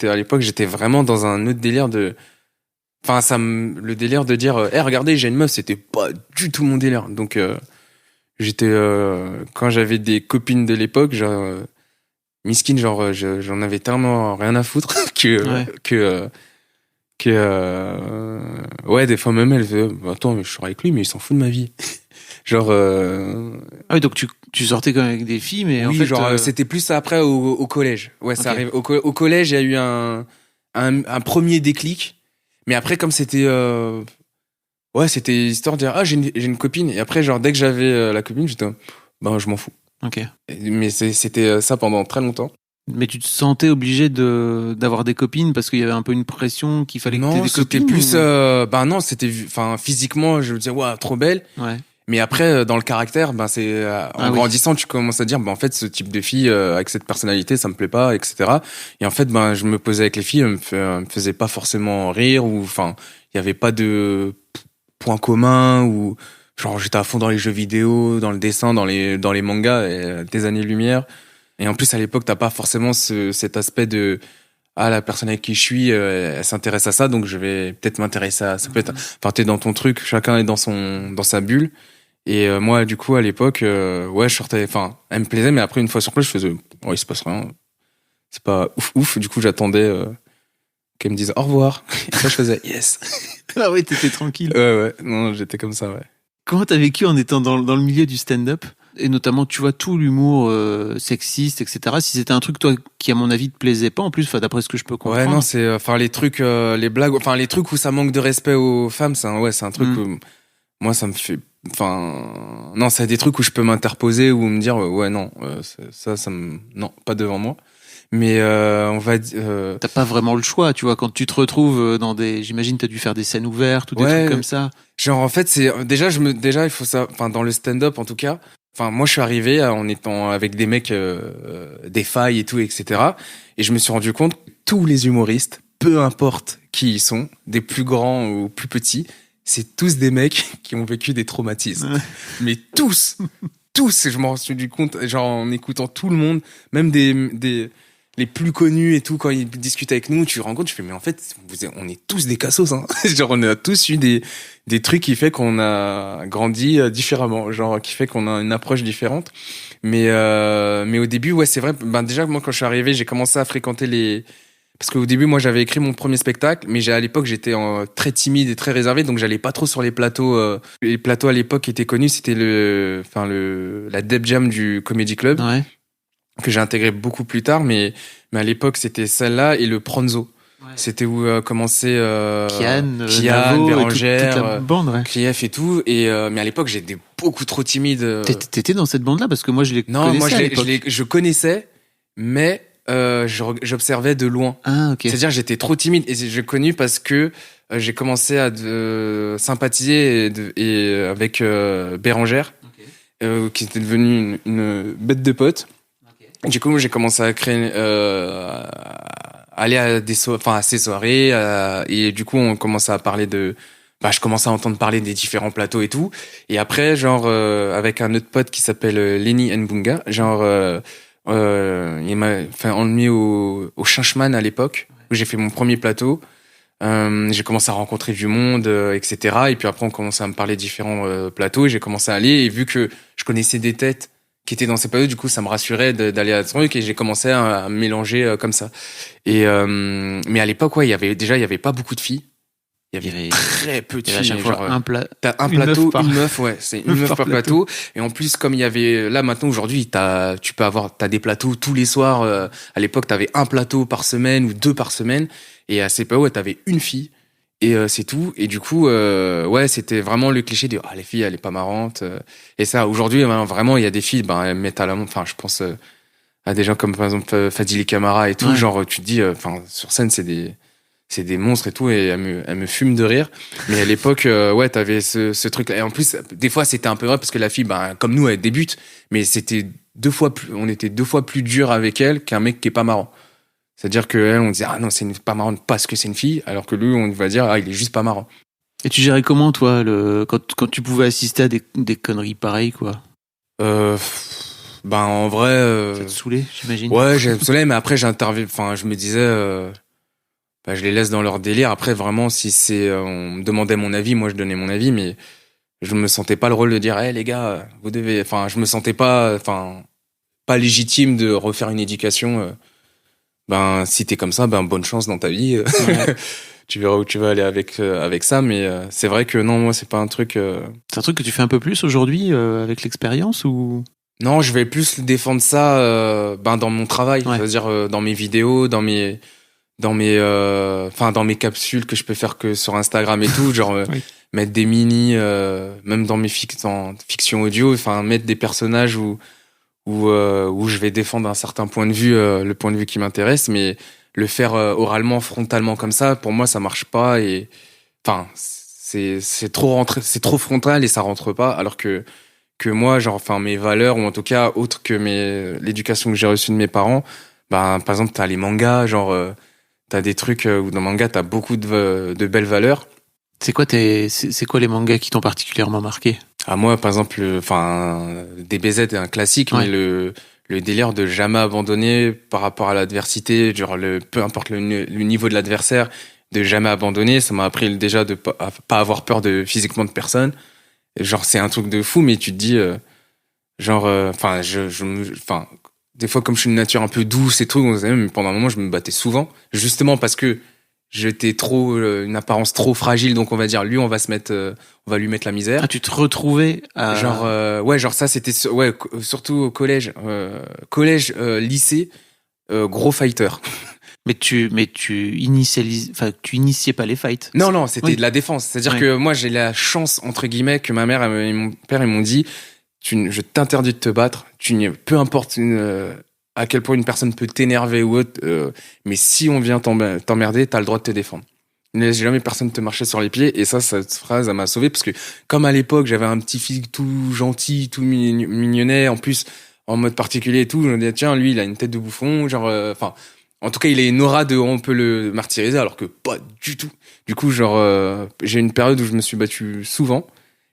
à l'époque, j'étais vraiment dans un autre délire enfin, le délire de dire, regardez, j'ai une meuf, c'était pas du tout mon délire. Donc, j'étais, quand j'avais des copines de l'époque, genre, miskin, genre, j'en avais tellement rien à foutre ouais, des fois même, elle fait, attends, mais je sors avec lui, mais il s'en fout de ma vie. Genre, Ah oui, donc tu sortais quand même avec des filles, mais oui, en fait, genre, c'était plus après au collège. Ouais, ça arrive. Au collège, il y a eu un premier déclic. Mais après, comme c'était, ouais, c'était histoire de dire, ah, j'ai une copine. Et après, genre, dès que j'avais la copine, j'étais, ben, je m'en fous. Ok. Mais c'était ça pendant très longtemps. Mais tu te sentais obligé d'avoir des copines parce qu'il y avait un peu une pression qu'il fallait que t'aies des copines. Non, c'était plus, ben non, c'était, enfin, physiquement, je me disais, ouais, trop belle. Ouais. Mais après, dans le caractère, ben c'est en grandissant, tu commences à dire, ben en fait, ce type de fille avec cette personnalité, ça me plaît pas, etc. Et en fait, ben je me posais avec les filles, elles me faisaient pas forcément rire ou, enfin, il y avait pas de point commun ou genre j'étais à fond dans les jeux vidéo, dans le dessin, dans les mangas, des années-lumière. Et en plus, à l'époque, t'as pas forcément cet aspect de ah, la personne avec qui je suis, elle s'intéresse à ça, donc je vais peut-être m'intéresser à ça. Peut être, enfin, t'es dans ton truc, chacun est dans sa bulle. Et moi, du coup, à l'époque, ouais, je sortais, enfin, elle me plaisait, mais après, une fois sur place, je faisais, oh, il se passe rien. C'est pas ouf. Du coup, j'attendais qu'elle me dise au revoir. Et après, je faisais yes. Ah oui, t'étais tranquille. Ouais, non, j'étais comme ça, ouais. Comment t'as vécu en étant dans le milieu du stand-up? Et notamment, tu vois, tout l'humour sexiste, etc. Si c'était un truc, toi, qui, à mon avis, te plaisait pas, en plus, d'après ce que je peux comprendre. Ouais, non, c'est, enfin, les trucs, les blagues, enfin, les trucs où ça manque de respect aux femmes, c'est un truc où, moi, ça me fait, enfin, non, c'est des trucs où je peux m'interposer ou me dire, ouais, non, non, pas devant moi. Mais on va t'as pas vraiment le choix, tu vois, quand tu te retrouves dans j'imagine t'as dû faire des scènes ouvertes ou des trucs comme ça. Genre en fait c'est déjà il faut ça, enfin dans le stand-up en tout cas. Enfin moi je suis arrivé en étant avec des mecs des failles et tout etc. Et je me suis rendu compte que tous les humoristes, peu importe qui ils sont, des plus grands ou plus petits, c'est tous des mecs qui ont vécu des traumatismes. Mais tous, et je m'en suis rendu compte genre en écoutant tout le monde, même des les plus connus et tout, quand ils discutent avec nous, tu te rends compte, tu fais, mais en fait, on est tous des cassos, hein. Genre, on a tous eu des trucs qui fait qu'on a grandi différemment, genre, qui fait qu'on a une approche différente. Mais au début, ouais, c'est vrai, ben, déjà, moi, quand je suis arrivé, j'ai commencé à fréquenter parce qu'au début, moi, j'avais écrit mon premier spectacle, mais à l'époque, j'étais très timide et très réservé, donc j'allais pas trop sur les plateaux. Les plateaux à l'époque qui étaient connus, c'était la Deb Jam du Comedy Club. Ouais. Que j'ai intégré beaucoup plus tard, mais à l'époque c'était celle-là et le Pronzo. Ouais. C'était où commençait Kian, Bérangère, toute la bande, ouais. Krief et tout. Et mais à l'époque j'étais beaucoup trop timide. T'étais dans cette bande-là parce que moi je les connaissais. Non, moi je connaissais, mais j'observais de loin. Ah ok. C'est-à-dire j'étais trop timide et j'ai connu parce que j'ai commencé à sympathiser avec Bérangère, qui était devenue une bête de pote. Du coup, j'ai commencé à créer, aller à ces soirées, et du coup, on commençait à parler je commençais à entendre parler des différents plateaux et tout. Et après, genre, avec un autre pote qui s'appelle Lenny Nbunga, genre, il m'a emmené au Chinchman à l'époque, où j'ai fait mon premier plateau. J'ai commencé à rencontrer du monde, etc. Et puis après, on commençait à me parler de différents plateaux, et j'ai commencé à aller, et vu que je connaissais des têtes qui étaient dans ces plateaux, du coup, ça me rassurait d'aller à ce truc, et j'ai commencé à me mélanger comme ça. Et mais à l'époque, ouais, il y avait pas beaucoup de filles. Il y avait très peu de filles. À chaque fois, t'as un plateau, une meuf, ouais, c'est une meuf par plateau. Et en plus, comme il y avait, là, maintenant, aujourd'hui, t'as des plateaux tous les soirs. À l'époque, t'avais un plateau par semaine ou 2 par semaine. Et à CPO, ouais, t'avais une fille. Et c'est tout. Et du coup, ouais, c'était vraiment le cliché de les filles, elle est pas marrante. Et ça, aujourd'hui, vraiment, il y a des filles, elles mettent à la montre. Enfin, je pense à des gens comme par exemple Fadili Camara et tout. Ouais. Genre, tu te dis, sur scène, c'est des monstres et tout, et elle me fume de rire. Mais à l'époque, ouais, t'avais ce truc-là. Et en plus, des fois, c'était un peu vrai parce que la fille, comme nous, elle débute, mais on était 2 fois plus dur avec elle qu'un mec qui est pas marrant. C'est-à-dire qu'elle, on disait, ah non, c'est pas marrant parce que c'est une fille, alors que lui, on va dire, ah, il est juste pas marrant. Et tu gérais comment, toi, quand tu pouvais assister à des conneries pareilles, quoi? En vrai. Ça te saoulait, j'imagine. Ouais, j'ai me saoulé, mais après, je me disais, bah, je les laisse dans leur délire. Après, vraiment, si on me demandait mon avis, moi, je donnais mon avis, mais je me sentais pas le rôle de dire, les gars, vous devez, enfin, je me sentais pas légitime de refaire une éducation. Ben, si t'es comme ça, ben, bonne chance dans ta vie. Ouais. Tu verras où tu vas aller avec ça, mais c'est vrai que non, moi, c'est pas un truc. C'est un truc que tu fais un peu plus aujourd'hui avec l'expérience ou? Non, je vais plus défendre ça, dans mon travail, c'est-à-dire dans mes vidéos, dans mes capsules que je peux faire que sur Instagram et tout, genre mettre des mini, même dans mes fiction audio, enfin mettre des personnages où je vais défendre un certain point de vue, le point de vue qui m'intéresse, mais le faire oralement, frontalement comme ça, pour moi ça marche pas et enfin c'est trop frontal et ça rentre pas, alors que moi, genre, enfin mes valeurs ou en tout cas autre que l'éducation que j'ai reçue de mes parents, ben par exemple t'as les mangas, genre t'as des trucs où dans le manga t'as beaucoup de belles valeurs. C'est quoi les mangas qui t'ont particulièrement marqué? À moi, par exemple, DBZ est un classique, mais le délire de jamais abandonner par rapport à l'adversité, genre peu importe le niveau de l'adversaire, de jamais abandonner, ça m'a appris déjà de pas avoir peur physiquement de personne. Genre c'est un truc de fou, mais tu te dis des fois comme je suis une nature un peu douce et tout, mais pendant un moment je me battais souvent, justement parce que j'étais trop une apparence trop fragile, donc on va dire lui on va lui mettre la misère. Ah, tu te retrouvais à... genre ça c'était surtout au collège, lycée, gros fighter. Mais tu initiais pas les fights. Non, c'était de la défense. C'est-à-dire que moi, j'ai la chance, entre guillemets, que ma mère et mon père, ils m'ont dit, je t'interdis de te battre. Peu importe à quel point une personne peut t'énerver ou autre, mais si on vient t'emmerder, t'as le droit de te défendre. Ne laisse jamais personne te marcher sur les pieds. Et cette phrase, elle m'a sauvé parce que comme à l'époque, j'avais un petit physique tout gentil, tout mignonnet, en plus, en mode particulier et tout, je me disais, tiens, lui, il a une tête de bouffon, genre, en tout cas, il a une aura on peut le martyriser, alors que pas du tout. Du coup, genre, j'ai une période où je me suis battu souvent.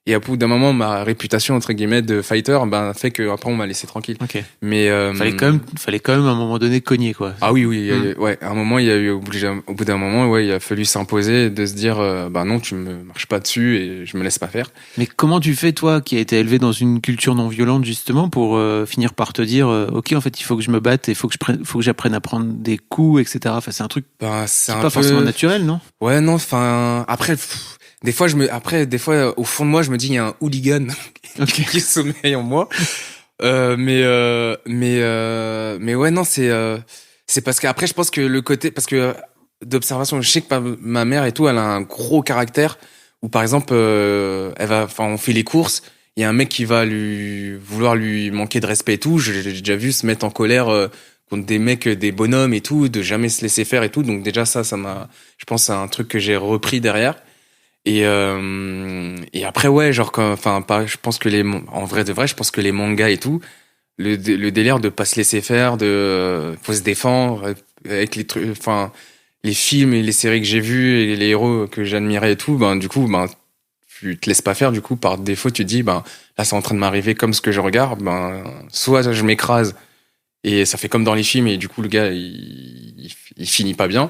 Et à bout d'un moment, ma réputation, entre guillemets, de fighter, fait que après on m'a laissé tranquille. Okay. Mais, fallait quand même à un moment donné cogner, quoi. Ah oui, à un moment, il y a eu, au bout d'un moment, il a fallu s'imposer, de se dire, non, tu me marches pas dessus et je me laisse pas faire. Mais comment tu fais, toi, qui a été élevé dans une culture non violente, justement, pour finir par te dire, ok, en fait, il faut que je me batte, il faut que j'apprenne à prendre des coups, etc. Enfin, c'est un truc, c'est pas forcément naturel, non? Ouais, non, après, des fois, au fond de moi, je me dis, il y a un hooligan qui sommeille en moi. Mais ouais, non, c'est parce qu'après, je pense que le côté, parce que d'observation, je sais que ma mère et tout, elle a un gros caractère où, par exemple, on fait les courses, il y a un mec qui va vouloir lui manquer de respect et tout. J'ai déjà vu se mettre en colère contre des mecs, des bonhommes et tout, de jamais se laisser faire et tout. Donc déjà, ça je pense, c'est un truc que j'ai repris derrière. Et après ouais, genre je pense que en vrai de vrai, je pense que les mangas et tout, le délire de pas se laisser faire, faut se défendre avec les trucs, les films et les séries que j'ai vues et les héros que j'admirais et tout, du coup tu te laisses pas faire, du coup par défaut tu te dis là c'est en train de m'arriver comme ce que je regarde, soit je m'écrase et ça fait comme dans les films et du coup le gars il finit pas bien.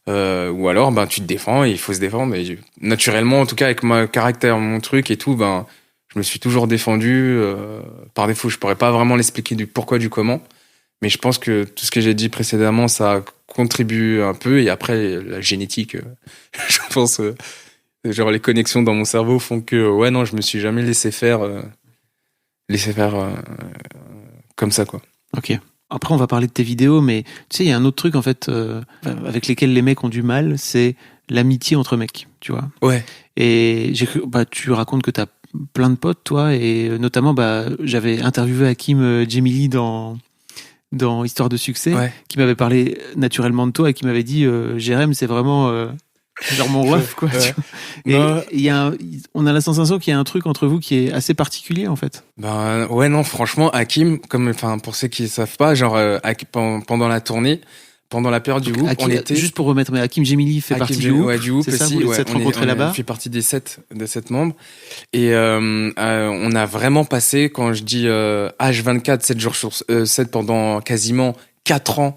Ou alors tu te défends et il faut se défendre et naturellement, en tout cas avec mon caractère, mon truc et tout, je me suis toujours défendu par défaut. Je pourrais pas vraiment l'expliquer du pourquoi, du comment, mais je pense que tout ce que j'ai dit précédemment, ça contribue un peu. Et après la génétique, je pense genre les connexions dans mon cerveau font que ouais, non, je me suis jamais laissé faire comme ça, quoi. Ok. Après, on va parler de tes vidéos, mais tu sais, il y a un autre truc, en fait, avec lesquels les mecs ont du mal, c'est l'amitié entre mecs, tu vois. Ouais. Et tu racontes que t'as plein de potes, toi, et notamment, j'avais interviewé Hakim Djemili dans Histoire de succès, qui m'avait parlé naturellement de toi et qui m'avait dit, Jérém, c'est vraiment... genre mon ref, quoi. Ouais. Et on a la sensation qu'il y a un truc entre vous qui est assez particulier, en fait. Ouais, non, franchement, Hakim, pour ceux qui savent pas, genre, pendant la tournée, pendant la période du groupe, on était... Juste pour remettre, mais Hakim Djemili fait partie du groupe. Ouais, du groupe aussi. Ça, vous êtes rencontrés là-bas. On fait partie des 7 membres. Et, on a vraiment passé, quand je dis, H24, 7 jours sur 7 pendant quasiment 4 ans,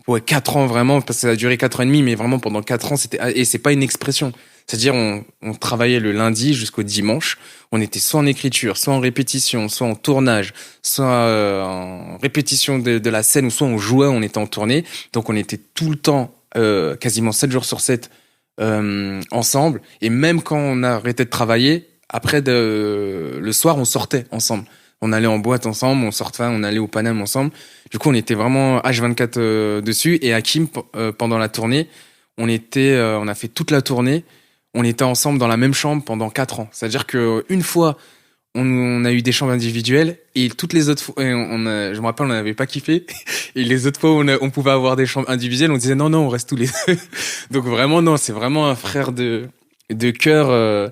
Ouais, 4 ans vraiment, parce que ça a duré 4 ans et demi, mais vraiment pendant 4 ans, et c'est pas une expression. C'est-à-dire, on travaillait le lundi jusqu'au dimanche. On était soit en écriture, soit en répétition, soit en tournage, soit en répétition de la scène, ou soit on jouait, on était en tournée. Donc on était tout le temps, quasiment 7 jours sur 7, ensemble. Et même quand on arrêtait de travailler, après le soir, on sortait ensemble. On allait en boîte ensemble, on sortait, on allait au Paname ensemble. Du coup, on était vraiment H24 dessus. Et Hakim, pendant la tournée, on a fait toute la tournée. On était ensemble dans la même chambre pendant 4 ans. C'est-à-dire que une fois, on a eu des chambres individuelles et toutes les autres fois, je me rappelle, on n'avait pas kiffé. Et les autres fois, on pouvait avoir des chambres individuelles. On disait non, on reste tous les deux. Donc vraiment, non, c'est vraiment un frère de cœur.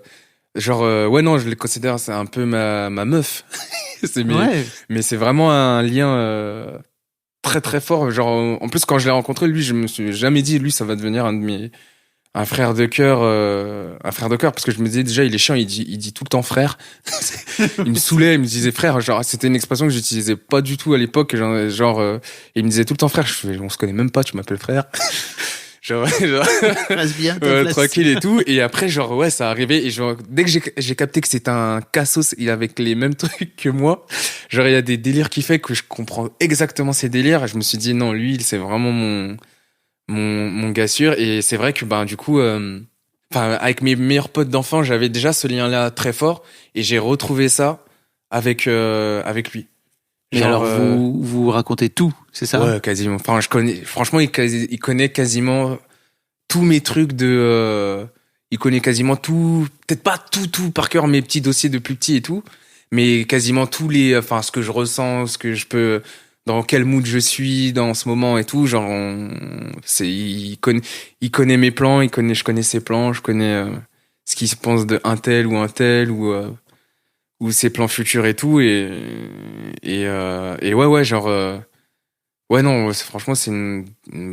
Ouais, non, je le considère, c'est un peu ma meuf. Mais c'est vraiment un lien très très fort. Genre, en plus, quand je l'ai rencontré, lui, je me suis jamais dit, lui, ça va devenir un frère de cœur, parce que je me disais déjà, il est chiant, il dit tout le temps frère. Il me saoulait, il me disait frère. Genre, c'était une expression que j'utilisais pas du tout à l'époque. Il me disait tout le temps frère. Je fais, on se connaît même pas, tu m'appelles frère. Passe bien, tranquille et tout. Et après, ouais, ça arrivait. Et dès que j'ai capté que c'était un cassos, il avec les mêmes trucs que moi. Genre, il y a des délires qui fait que je comprends exactement ces délires. Et je me suis dit, non, lui, c'est vraiment mon gars sûr. Et c'est vrai que, du coup, avec mes meilleurs potes d'enfants, j'avais déjà ce lien-là très fort. Et j'ai retrouvé ça avec lui. Mais alors, vous racontez tout, c'est ça? Ouais, quasiment. Enfin, franchement, il connaît quasiment tous mes trucs il connaît quasiment tout, peut-être pas tout par cœur, mes petits dossiers de plus petits et tout, mais quasiment ce que je ressens, ce que je peux, dans quel mood je suis dans ce moment et tout, genre, il connaît mes plans, je connais ses plans, je connais ce qu'il se pense de un tel ou ses plans futurs et tout, et ouais, genre, ouais, non, franchement, c'est une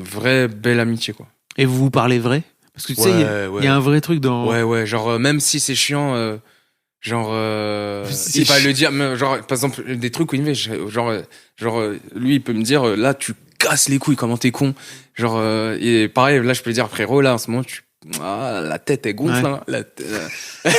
vraie belle amitié, quoi. Et vous vous parlez vrai? Parce que tu sais, il y a un vrai truc dans... Ouais, genre, même si c'est chiant, il va le dire, genre, par exemple, des trucs où il me fait, lui, il peut me dire, là, tu casses les couilles, comment t'es con. Genre, et pareil, là, je peux lui dire, frérot, là, en ce moment, la tête elle gonfle, hein.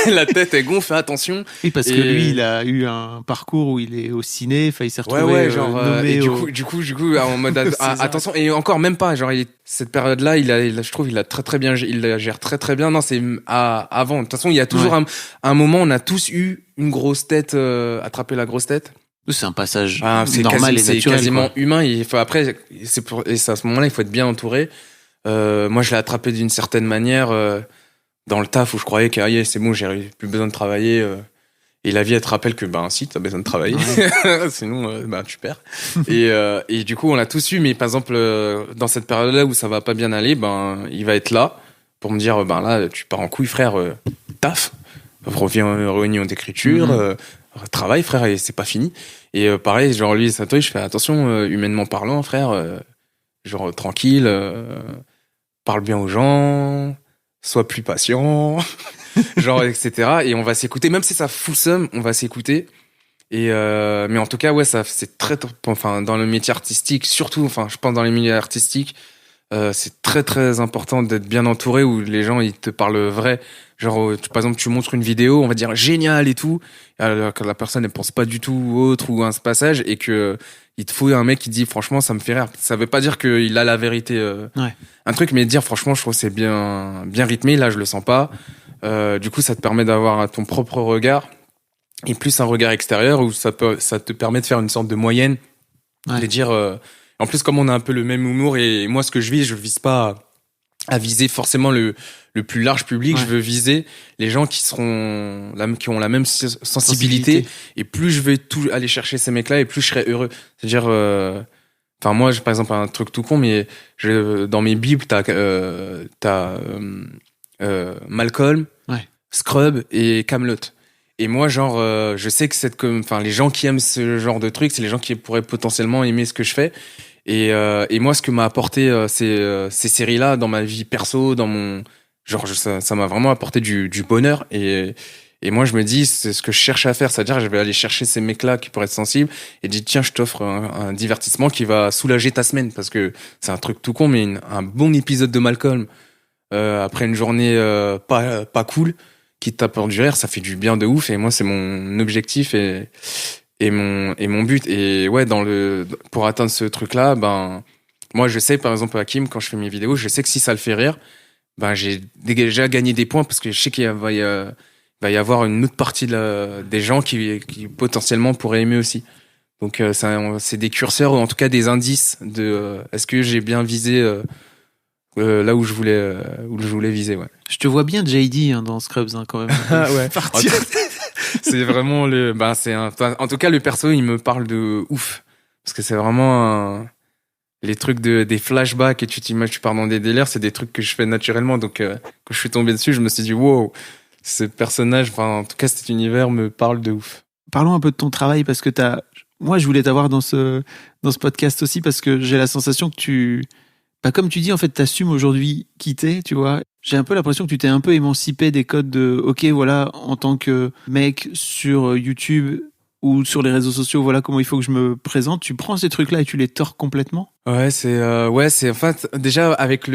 La tête elle gonfle, attention. Oui, parce que lui, il a eu un parcours où il est au ciné, il s'est retrouvé nommé et du coup, en mode attention, et encore même pas, genre cette période-là, je trouve, il a très très bien, il la gère très très bien. Non, c'est avant. De toute façon, il y a toujours un moment, on a tous eu une grosse tête, attraper la grosse tête. C'est un passage normal et naturel. C'est quasiment humain. Après, c'est à ce moment-là, il faut être bien entouré. Moi, je l'ai attrapé d'une certaine manière dans le taf où je croyais que c'est bon, j'ai plus besoin de travailler. Et la vie, elle te rappelle que si, t'as besoin de travailler, sinon tu perds. Et du coup, on l'a tous eu. Mais par exemple, dans cette période-là où ça va pas bien aller, il va être là pour me dire, là, tu pars en couille, frère. Taf, reviens aux réunions d'écriture, travaille, frère, et c'est pas fini. Et pareil, genre lui, ça je fais attention, humainement parlant, frère. Genre tranquille, parle bien aux gens, sois plus patient, genre etc. Et on va s'écouter, même si ça fout le seum, on va s'écouter. Et mais en tout cas, ouais, ça c'est dans le métier artistique, surtout, je pense dans les milieux artistiques, c'est très très important d'être bien entouré où les gens ils te parlent vrai. Genre, par exemple, tu montres une vidéo, on va dire génial et tout, alors que la personne ne pense pas du tout autre ou un passage et que il te faut un mec qui dit franchement ça me fait rire. Ça veut pas dire qu'il a la vérité, un truc, mais dire franchement je trouve que c'est bien rythmé. Là je le sens pas. Du coup ça te permet d'avoir ton propre regard et plus un regard extérieur où ça te permet de faire une sorte de moyenne, de dire. En plus comme on a un peu le même humour et moi ce que je vise pas à viser forcément le plus large public. Je veux viser les gens qui ont la même sensibilité. Et plus je vais aller chercher ces mecs-là et plus je serai heureux. C'est-à-dire, moi, par exemple, un truc tout con, mais dans mes bibles, t'as Malcolm, Scrub et Kaamelott. Et moi, je sais que les gens qui aiment ce genre de truc, c'est les gens qui pourraient potentiellement aimer ce que je fais. Et moi, ce que m'a apporté ces séries-là dans ma vie perso, dans mon ça m'a vraiment apporté du bonheur. Et Et moi, je me dis, c'est ce que je cherche à faire. C'est-à-dire, je vais aller chercher ces mecs-là qui pourraient être sensibles et dire, tiens, je t'offre un divertissement qui va soulager ta semaine. Parce que c'est un truc tout con, mais un bon épisode de Malcolm, après une journée pas cool, qui te tape hors du rire, ça fait du bien de ouf. Et moi, c'est mon objectif et mon but. Et ouais, pour atteindre ce truc-là, ben, moi, je sais, par exemple, Hakim, quand je fais mes vidéos, je sais que si ça le fait rire, ben, j'ai déjà gagné des points parce que je sais qu'il va y avoir une autre partie des gens qui potentiellement pourraient aimer aussi. Donc c'est des curseurs ou en tout cas des indices de est-ce que j'ai bien visé là où je voulais viser, ouais. Je te vois bien JD dans Scrubs quand même. Ouais. C'est vraiment en tout cas le perso il me parle de ouf parce que c'est vraiment les trucs des flashbacks et tu pars dans des délires, c'est des trucs que je fais naturellement. Donc quand je suis tombé dessus, je me suis dit wow. Ce personnage, enfin, en tout cas, cet univers me parle de ouf. Parlons un peu de ton travail parce que moi, je voulais t'avoir dans ce podcast aussi parce que j'ai la sensation que comme tu dis, en fait, t'assumes aujourd'hui quitter, tu vois. J'ai un peu l'impression que tu t'es un peu émancipé des codes de, ok, voilà, en tant que mec sur YouTube ou sur les réseaux sociaux, voilà comment il faut que je me présente. Tu prends ces trucs-là et tu les tords complètement. Ouais, c'est en fait, déjà, avec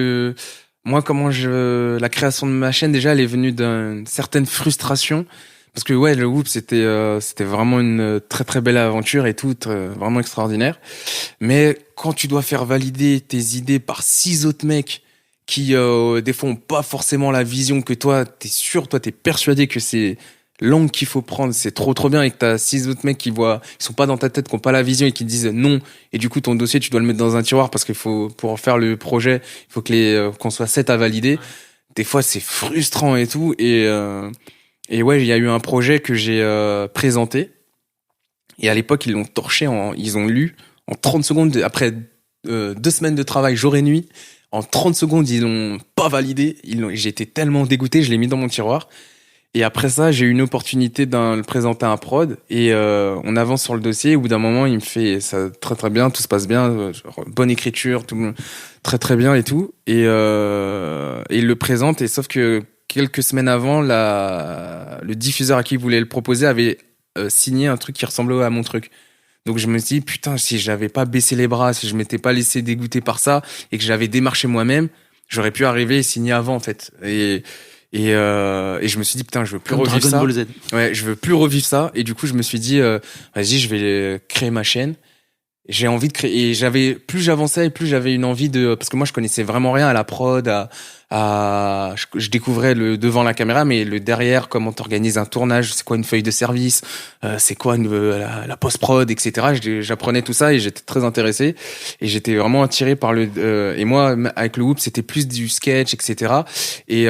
moi, la création de ma chaîne, déjà, elle est venue d'une certaine frustration. Parce que, ouais, le Whoop, c'était vraiment une très, très belle aventure et tout, vraiment extraordinaire. Mais quand tu dois faire valider tes idées par 6 autres mecs qui, des fois, ont pas forcément la vision que toi, t'es persuadé que c'est l'angle qu'il faut prendre, c'est trop trop bien, et que t'as 6 autres mecs qui sont pas dans ta tête, qui ont pas la vision et qui te disent non, et du coup ton dossier tu dois le mettre dans un tiroir parce qu'il faut, pour faire le projet, il faut qu'on soit 7 à valider. Des fois c'est frustrant et tout, et ouais, il y a eu un projet que j'ai présenté, et à l'époque ils l'ont torché, ils ont lu en 30 secondes, après 2 semaines de travail jour et nuit, en 30 secondes ils l'ont pas validé, j'ai été tellement dégoûté, je l'ai mis dans mon tiroir. Et après ça, j'ai eu une opportunité de le présenter à un prod et on avance sur le dossier. Au bout d'un moment, il me fait ça très très bien, tout se passe bien, genre, bonne écriture, tout très très bien et tout. Et il le présente, et sauf que quelques semaines avant, le diffuseur à qui il voulait le proposer avait signé un truc qui ressemblait à mon truc. Donc je me suis dit putain, si j'avais pas baissé les bras, si je m'étais pas laissé dégoûter par ça et que j'avais démarché moi-même, j'aurais pu arriver et signer avant en fait. Et je me suis dit putain, je veux plus revivre ça. Ouais, je veux plus revivre ça. Et du coup, je me suis dit vas-y, je vais créer ma chaîne. J'ai envie de créer. Et plus j'avançais, plus j'avais une envie parce que moi, je connaissais vraiment rien à la prod, je découvrais le devant la caméra, mais le derrière, comment t'organises un tournage, c'est quoi une feuille de service, c'est quoi la post-prod, etc. J'apprenais tout ça et j'étais très intéressé et j'étais vraiment attiré par et moi, avec le Whoop, c'était plus du sketch, etc. Et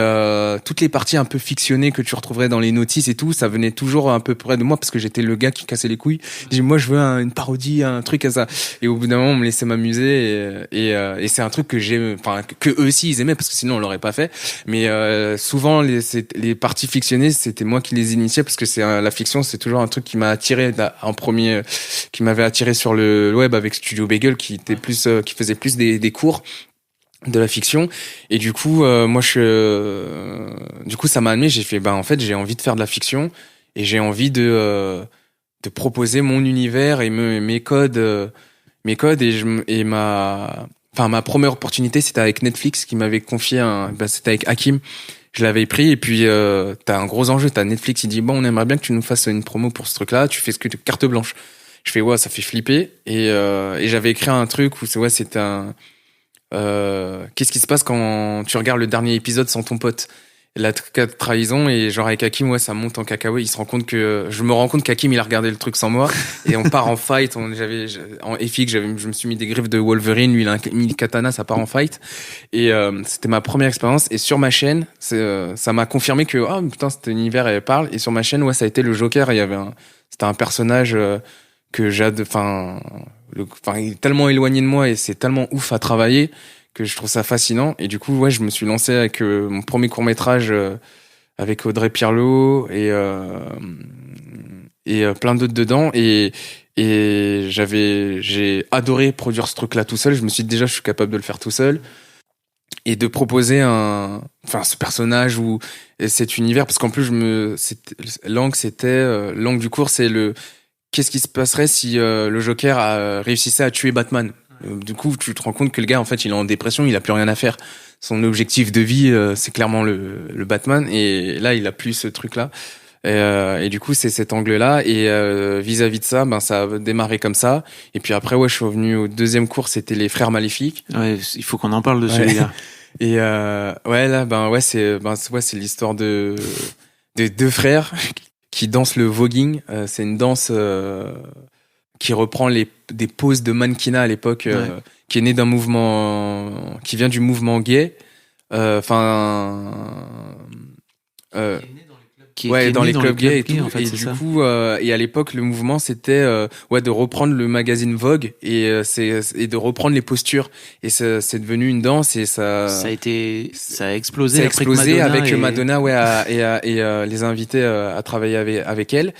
toutes les parties un peu fictionnées que tu retrouverais dans les notices et tout, ça venait toujours un peu près de moi parce que j'étais le gars qui cassait les couilles. J'ai dit, moi, je veux une parodie, un truc à ça. Et au bout d'un moment, on me laissait m'amuser et c'est un truc que j'aime, enfin, que eux aussi ils aimaient parce que sinon on l'aurait pas fait. Mais souvent les parties fictionnées, c'était moi qui les initiais parce que la fiction, c'est toujours un truc qui m'a attiré en premier, qui m'avait attiré sur le web avec Studio Bagel, qui faisait plus des cours de la fiction. Et du coup, du coup, ça m'a amené. J'ai fait, en fait, j'ai envie de faire de la fiction et j'ai envie de proposer mon univers et mes codes ma première opportunité, c'était avec Netflix qui m'avait confié c'était avec Hakim. Je l'avais pris et puis t'as un gros enjeu. T'as Netflix, il dit bon, on aimerait bien que tu nous fasses une promo pour ce truc-là. Tu fais ce que tu carte blanche. Je fais ouais, ça fait flipper et j'avais écrit un truc où c'était qu'est-ce qui se passe quand tu regardes le dernier épisode sans ton pote? La trahison, et genre avec Hakim, ouais, ça monte en cacahuète. Je me rends compte qu'Hakim, il a regardé le truc sans moi et on part en fight. En FX, je me suis mis des griffes de Wolverine, lui il a mis le katana, ça part en fight. Et c'était ma première expérience. Et sur ma chaîne, ça m'a confirmé que putain, cet univers elle parle. Et sur ma chaîne, ouais, ça a été le Joker. C'était un personnage que il est tellement éloigné de moi et c'est tellement ouf à travailler que je trouve ça fascinant. Et du coup, ouais, je me suis lancé avec mon premier court-métrage avec Audrey Pirlot et plein d'autres dedans. Et j'ai adoré produire ce truc-là tout seul. Je me suis dit déjà, je suis capable de le faire tout seul. et de proposer ce personnage ou cet univers, parce qu'en plus l'angle du cours, c'est qu'est-ce qui se passerait si le Joker réussissait à tuer Batman. Du coup, tu te rends compte que le gars, en fait, il est en dépression, il a plus rien à faire. Son objectif de vie, c'est clairement le Batman, et là, il a plus ce truc-là. Et du coup, c'est cet angle-là. Et vis-à-vis de ça, ça a démarré comme ça. Et puis après, je suis revenu au deuxième cours, c'était les Frères Maléfiques. Ouais, il faut qu'on en parle de celui-là. Et c'est l'histoire de deux frères qui dansent le voguing. C'est une danse qui reprend des poses de mannequinat à l'époque, qui est née d'un mouvement, qui vient du mouvement gay. Dans les clubs gays et tout. En fait, et du coup, et à l'époque, le mouvement, c'était de reprendre le magazine Vogue et de reprendre les postures. Et c'est devenu une danse et ça a explosé. Ça a explosé avec Madonna, et les invités à travailler avec elle.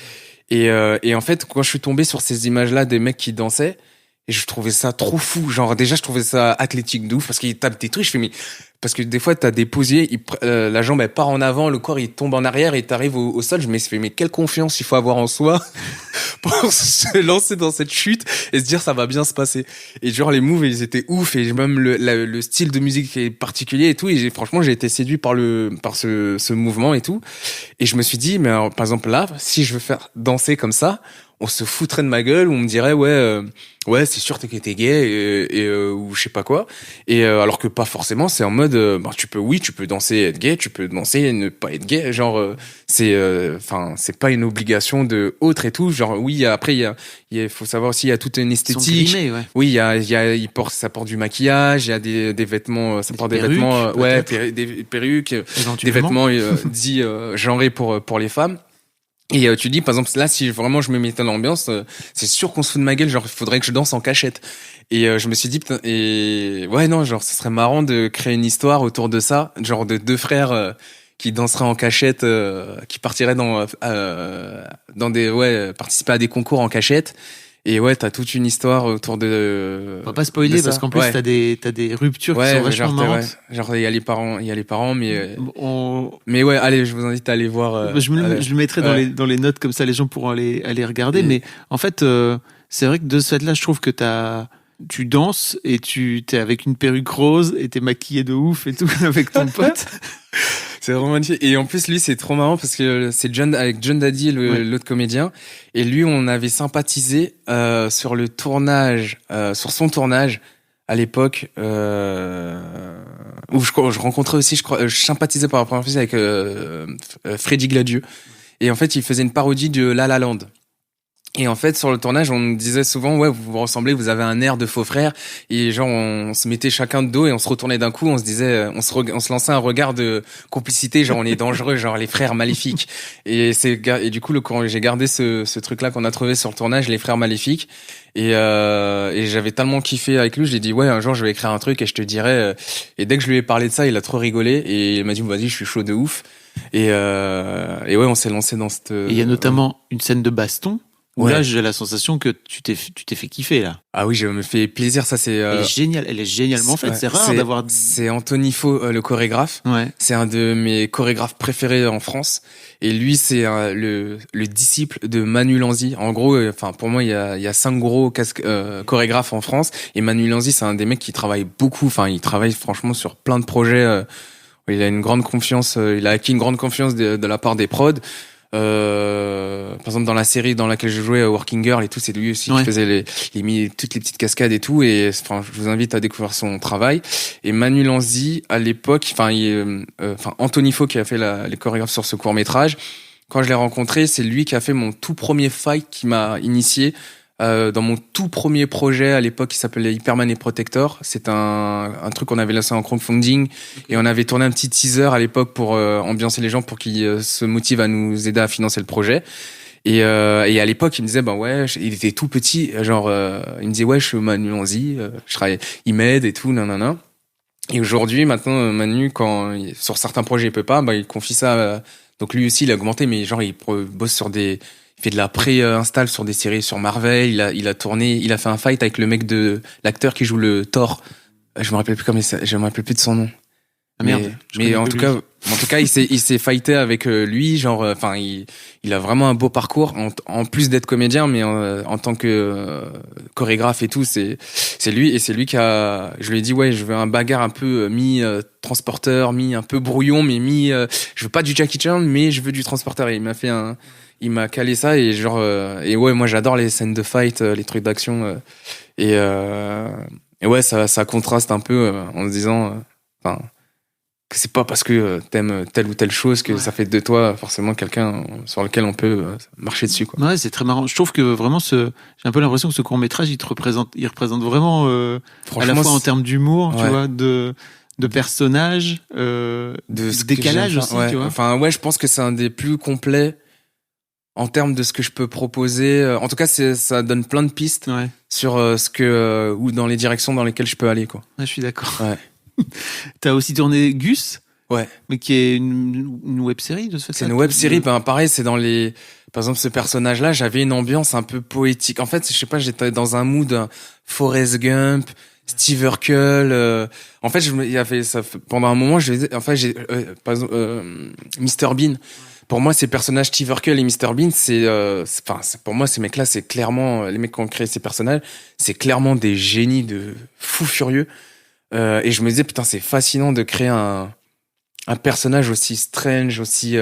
Et en fait, quand je suis tombé sur ces images-là des mecs qui dansaient, et je trouvais ça trop fou. Genre, déjà, je trouvais ça athlétique de ouf parce qu'ils tapent des trucs. Je fais, mais, parce que des fois, t'as des posiers, la jambe, elle part en avant, le corps, il tombe en arrière et t'arrives au sol. Je me suis fait, mais quelle confiance il faut avoir en soi pour se lancer dans cette chute et se dire, ça va bien se passer. Et genre, les moves, ils étaient ouf et même le style de musique est particulier et tout. Et franchement, j'ai été séduit par ce mouvement et tout. Et je me suis dit, mais alors, par exemple, là, si je veux faire danser comme ça, on se foutrait de ma gueule, ou on me dirait ouais c'est sûr que t'es gay ou je sais pas quoi, et alors que pas forcément, c'est en mode tu peux danser et être gay, tu peux danser et ne pas être gay, genre c'est pas une obligation de autre et tout, genre oui, après il faut savoir aussi, il y a toute une esthétique, oui, ça porte du maquillage, il y a des vêtements, ça porte des vêtements des perruques, des vêtements dits genrés pour les femmes. Et tu dis, par exemple, là, si vraiment je me mettais dans l'ambiance, c'est sûr qu'on se fout de ma gueule, genre, il faudrait que je danse en cachette. Et je me suis dit, putain, genre, ce serait marrant de créer une histoire autour de ça, genre de deux frères qui danseraient en cachette, qui partiraient participer à des concours en cachette. Et t'as toute une histoire autour de. On va pas spoiler parce qu'en plus t'as des ruptures qui sont vachement marrantes. Genre il y a les parents, mais mais allez, je vous invite à aller voir. Je le mettrai dans les notes, comme ça les gens pourront aller regarder. Mais en fait, c'est vrai que de ce fait-là, je trouve que tu danses et t'es avec une perruque rose et t'es maquillé de ouf et tout avec ton pote. C'est vraiment magnifique. Et en plus, lui, c'est trop marrant parce que c'est avec John Daddy, l'autre comédien. Et lui, on avait sympathisé sur le tournage, sur son tournage à l'époque, où je rencontrais aussi, je sympathisais par la première fois avec Freddy Gladieux. Et en fait, il faisait une parodie de La La Land. Et en fait, sur le tournage, on me disait souvent, vous vous ressemblez, vous avez un air de faux frère. Et genre, on se mettait chacun de dos et on se retournait d'un coup, on se disait, on se lançait un regard de complicité, genre on est dangereux, genre les frères maléfiques. Et du coup, j'ai gardé ce truc-là qu'on a trouvé sur le tournage, les frères maléfiques. Et j'avais tellement kiffé avec lui, j'ai dit, un jour, je vais écrire un truc et je te dirai. Et dès que je lui ai parlé de ça, il a trop rigolé et il m'a dit, vas-y, je suis chaud de ouf. Et on s'est lancé dans cette. Il y a notamment une scène de baston. Là, j'ai la sensation que tu t'es fait kiffer, là. Ah oui, je me fais plaisir, ça c'est... Elle est génialement faite, c'est rare d'avoir... C'est Anthony Faux, le chorégraphe. Ouais. C'est un de mes chorégraphes préférés en France. Et lui, c'est le disciple de Manu Lanzi. En gros, pour moi, il y a 5 gros chorégraphes en France. Et Manu Lanzi, c'est un des mecs qui travaille beaucoup. Enfin, il travaille franchement sur plein de projets. Il a une grande confiance, il a acquis une grande confiance de la part des prods. Par exemple, dans la série dans laquelle je jouais, Working Girl et tout, c'est lui aussi qui faisait toutes les petites cascades et tout. Et je vous invite à découvrir son travail. Et Manu Lanzi, à l'époque, Anthony Faux qui a fait les chorégraphes sur ce court métrage. Quand je l'ai rencontré, c'est lui qui a fait mon tout premier fight, qui m'a initié dans mon tout premier projet à l'époque qui s'appelait Hyperman et Protector. C'est un truc qu'on avait lancé en crowdfunding et on avait tourné un petit teaser à l'époque pour ambiancer les gens pour qu'ils se motivent à nous aider à financer le projet. Et à l'époque, il me disait, il était tout petit, genre, il me disait, je suis Manu Lanzi, je travaille, il m'aide et tout, nanana. Et aujourd'hui, maintenant, Manu, sur certains projets, il peut pas, il confie ça, donc lui aussi, il a augmenté, mais genre, il bosse il fait de la pré-install sur des séries sur Marvel, il a tourné, il a fait un fight avec le mec l'acteur qui joue le Thor, Je me rappelle plus je me rappelle plus de son nom. Ah merde. Mais en tout cas, il s'est fighté avec lui, genre, enfin, il a vraiment un beau parcours en plus d'être comédien, mais en tant que chorégraphe et tout, c'est lui et c'est lui qui a. Je lui ai dit ouais, je veux un bagarre un peu mi transporteur, mi un peu brouillon, mais je veux pas du Jackie Chan, mais je veux du transporteur. Et il m'a calé ça et genre et ouais, moi j'adore les scènes de fight, les trucs d'action et ouais, ça contraste un peu en se disant, enfin. Que c'est pas parce que t'aimes telle ou telle chose que ça fait de toi forcément quelqu'un sur lequel on peut marcher dessus, quoi. Ouais, c'est très marrant. Je trouve que vraiment j'ai un peu l'impression que ce court-métrage, il représente vraiment, à la fois en termes d'humour, tu vois, de personnages, de décalage aussi, ouais. tu vois. Enfin, ouais, je pense que c'est un des plus complets en termes de ce que je peux proposer. En tout cas, ça donne plein de pistes sur ou dans les directions dans lesquelles je peux aller, quoi. Ouais, je suis d'accord. Ouais. T'as aussi tourné Gus, ouais, mais qui est une web-série de ce fait. C'est une web-série, ben pareil, c'est dans les. Par exemple, ce personnage-là, j'avais une ambiance un peu poétique. En fait, je sais pas, j'étais dans un mood Forrest Gump, Steve Urkel. En fait, il y avait ça pendant un moment. Par exemple, Mr Bean. Pour moi, ces personnages Steve Urkel et Mr Bean, pour moi, ces mecs-là, c'est clairement les mecs qui ont créé ces personnages, c'est clairement des génies de fous furieux. Et je me disais, putain, c'est fascinant de créer un personnage aussi strange, aussi...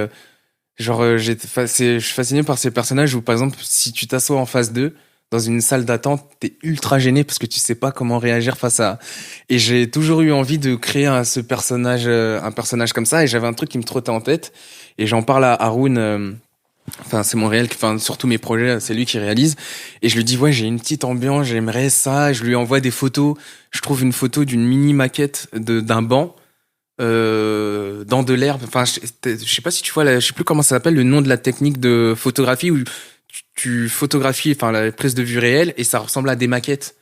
je suis fasciné par ces personnages où, par exemple, si tu t'assois en face d'eux, dans une salle d'attente, t'es ultra gêné parce que tu sais pas comment réagir face à... Et j'ai toujours eu envie de créer un personnage comme ça, et j'avais un truc qui me trottait en tête, et j'en parle à Haroun... Enfin, c'est mon réel, enfin, sur tous mes projets, c'est lui qui réalise. Et je lui dis, ouais, j'ai une petite ambiance, j'aimerais ça. Et je lui envoie des photos. Je trouve une photo d'une mini maquette d'un banc, dans de l'herbe. Enfin, je sais pas si tu vois, je sais plus comment ça s'appelle, le nom de la technique de photographie où tu photographies, enfin, la prise de vue réelle et ça ressemble à des maquettes.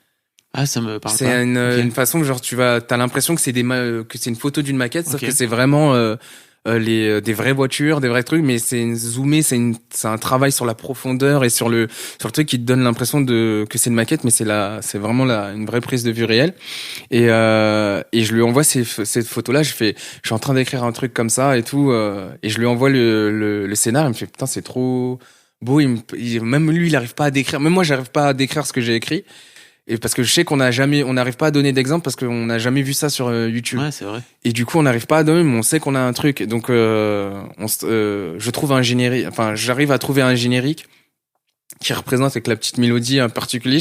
Ah, ça me parle pas. C'est une façon, genre, t'as l'impression que c'est une photo d'une maquette, sauf que c'est vraiment, des vraies voitures, des vrais trucs, mais c'est zoomé, c'est un travail sur la profondeur et sur le truc qui te donne l'impression que c'est une maquette, mais c'est vraiment une vraie prise de vue réelle. Et je lui envoie cette photo-là, je suis en train d'écrire un truc comme ça et tout, et je lui envoie le scénar, il me fait putain, c'est trop beau, même lui, il arrive pas à décrire, même moi, j'arrive pas à décrire ce que j'ai écrit. Et parce que je sais on n'arrive pas à donner d'exemple parce qu'on n'a jamais vu ça sur YouTube. Ouais, c'est vrai. Et du coup, on n'arrive pas à donner, mais on sait qu'on a un truc. Donc, je trouve un générique, enfin, j'arrive à trouver un générique qui représente avec la petite mélodie en particulier.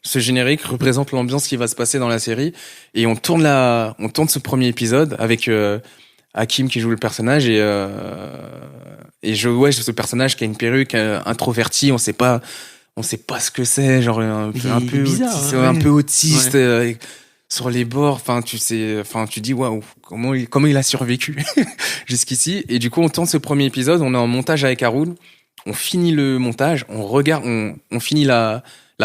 Ce générique représente l'ambiance qui va se passer dans la série. Et on tourne ce premier épisode avec, Hakim qui joue le personnage ce personnage qui a une perruque, introverti, on sait pas ce que c'est, genre un peu bizarre, autiste, un peu autiste, sur les bords. Enfin, tu dis waouh, comment il a survécu jusqu'ici. Et du coup, on tourne ce premier épisode, on est en montage avec Haroun, on finit le montage, on regarde, on finit la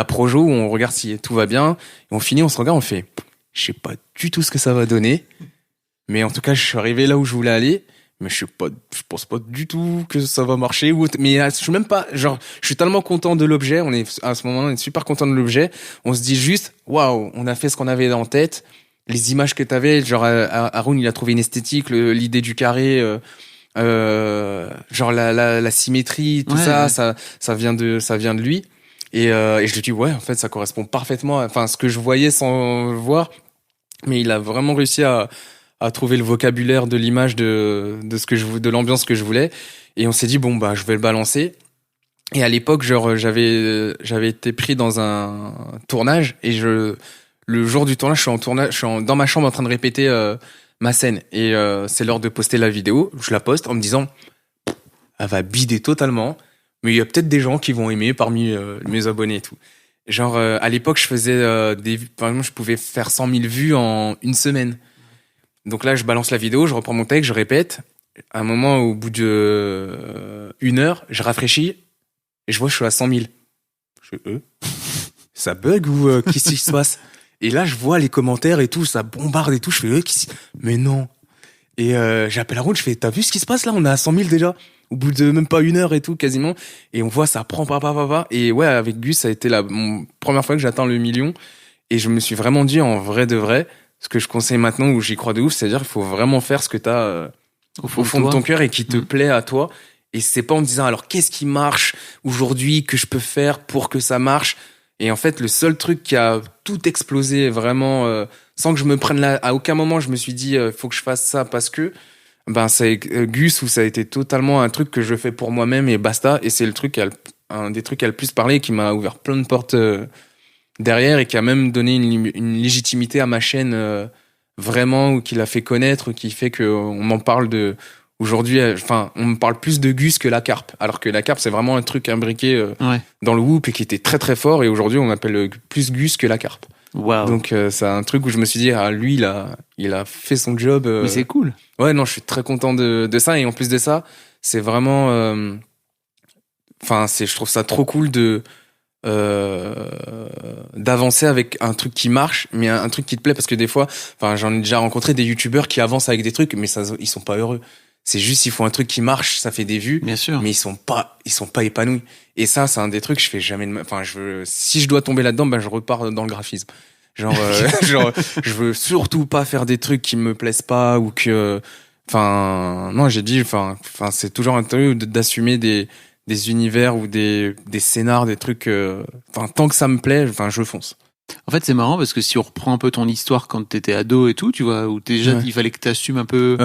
projo, on regarde si tout va bien, et on se regarde, on fait, je sais pas du tout ce que ça va donner, mais en tout cas, je suis arrivé là où je voulais aller. Mais je pense pas du tout que ça va marcher mais je suis même pas, genre, je suis tellement content de l'objet, à ce moment-là, on est super content de l'objet, on se dit juste, waouh, on a fait ce qu'on avait en tête, les images que t'avais, genre, Haroun, il a trouvé une esthétique, l'idée du carré, genre, la symétrie, tout ça vient de lui, et je lui dis, ouais, en fait, ça correspond parfaitement à ce que je voyais sans le voir, mais il a vraiment réussi à trouver le vocabulaire de l'image de l'ambiance que je voulais, et on s'est dit bon bah je vais le balancer. Et à l'époque, genre, j'avais été pris dans un tournage, et le jour du tournage, je suis dans ma chambre en train de répéter ma scène, et c'est l'heure de poster la vidéo. Je la poste en me disant elle va bider totalement, mais il y a peut-être des gens qui vont aimer parmi mes abonnés et tout. Genre, à l'époque, je faisais par exemple, je pouvais faire 100 000 vues en une semaine. Donc là, je balance la vidéo, je reprends mon texte, je répète. À un moment, au bout de 1 heure, je rafraîchis et je vois que je suis à 100 000. Je fais, ça bug ou qu'est-ce qui se passe? Et là, je vois les commentaires et tout, ça bombarde et tout. Je fais, mais non. Et j'appelle Haroun, je fais, t'as vu ce qui se passe là? On est à 100 000 déjà. Au bout de même pas 1 heure et tout, quasiment. Et on voit, ça prend pas. Et ouais, avec Gus, ça a été la première fois que j'atteins le 1 million. Et je me suis vraiment dit, en vrai de vrai, ce que je conseille maintenant, où j'y crois de ouf, c'est-à-dire qu'il faut vraiment faire ce que t'as au fond de ton cœur et qui te plaît à toi. Et c'est pas en me disant, alors qu'est-ce qui marche aujourd'hui que je peux faire pour que ça marche? Et en fait, le seul truc qui a tout explosé vraiment, sans que je me prenne à aucun moment, je me suis dit, faut que je fasse ça parce que, ben, c'est Gus, où ça a été totalement un truc que je fais pour moi-même et basta. Et c'est le truc un des trucs qui a le plus parlé, qui m'a ouvert plein de portes derrière et qui a même donné une légitimité à ma chaîne vraiment, ou qui l'a fait connaître, qui fait qu'on m'en parle aujourd'hui, enfin, on me parle plus de Gus que la Carpe, alors que la Carpe, c'est vraiment un truc imbriqué dans le whoop et qui était très très fort, et aujourd'hui on m'appelle plus Gus que la Carpe. Wow. Donc c'est un truc où je me suis dit, ah, lui il a fait son job. Mais c'est cool. Ouais, non, je suis très content de ça, et en plus de ça, c'est vraiment, enfin, je trouve ça trop cool d'avancer avec un truc qui marche, mais un truc qui te plaît, parce que des fois, enfin, j'en ai déjà rencontré des youtubeurs qui avancent avec des trucs, mais ils sont pas heureux. C'est juste, ils font un truc qui marche, ça fait des vues. Bien sûr. Mais ils sont pas épanouis. Et ça, c'est un des trucs, je fais jamais enfin, si je dois tomber là-dedans, ben, je repars dans le graphisme. Genre, je veux surtout pas faire des trucs qui me plaisent pas, ou que, enfin, non, j'ai dit, enfin, c'est toujours un truc d'assumer des univers ou des scénars, des trucs, enfin, tant que ça me plaît, enfin, je fonce. En fait, c'est marrant parce que si on reprend un peu ton histoire quand t'étais ado et tout, tu vois, où déjà il fallait que t'assumes un peu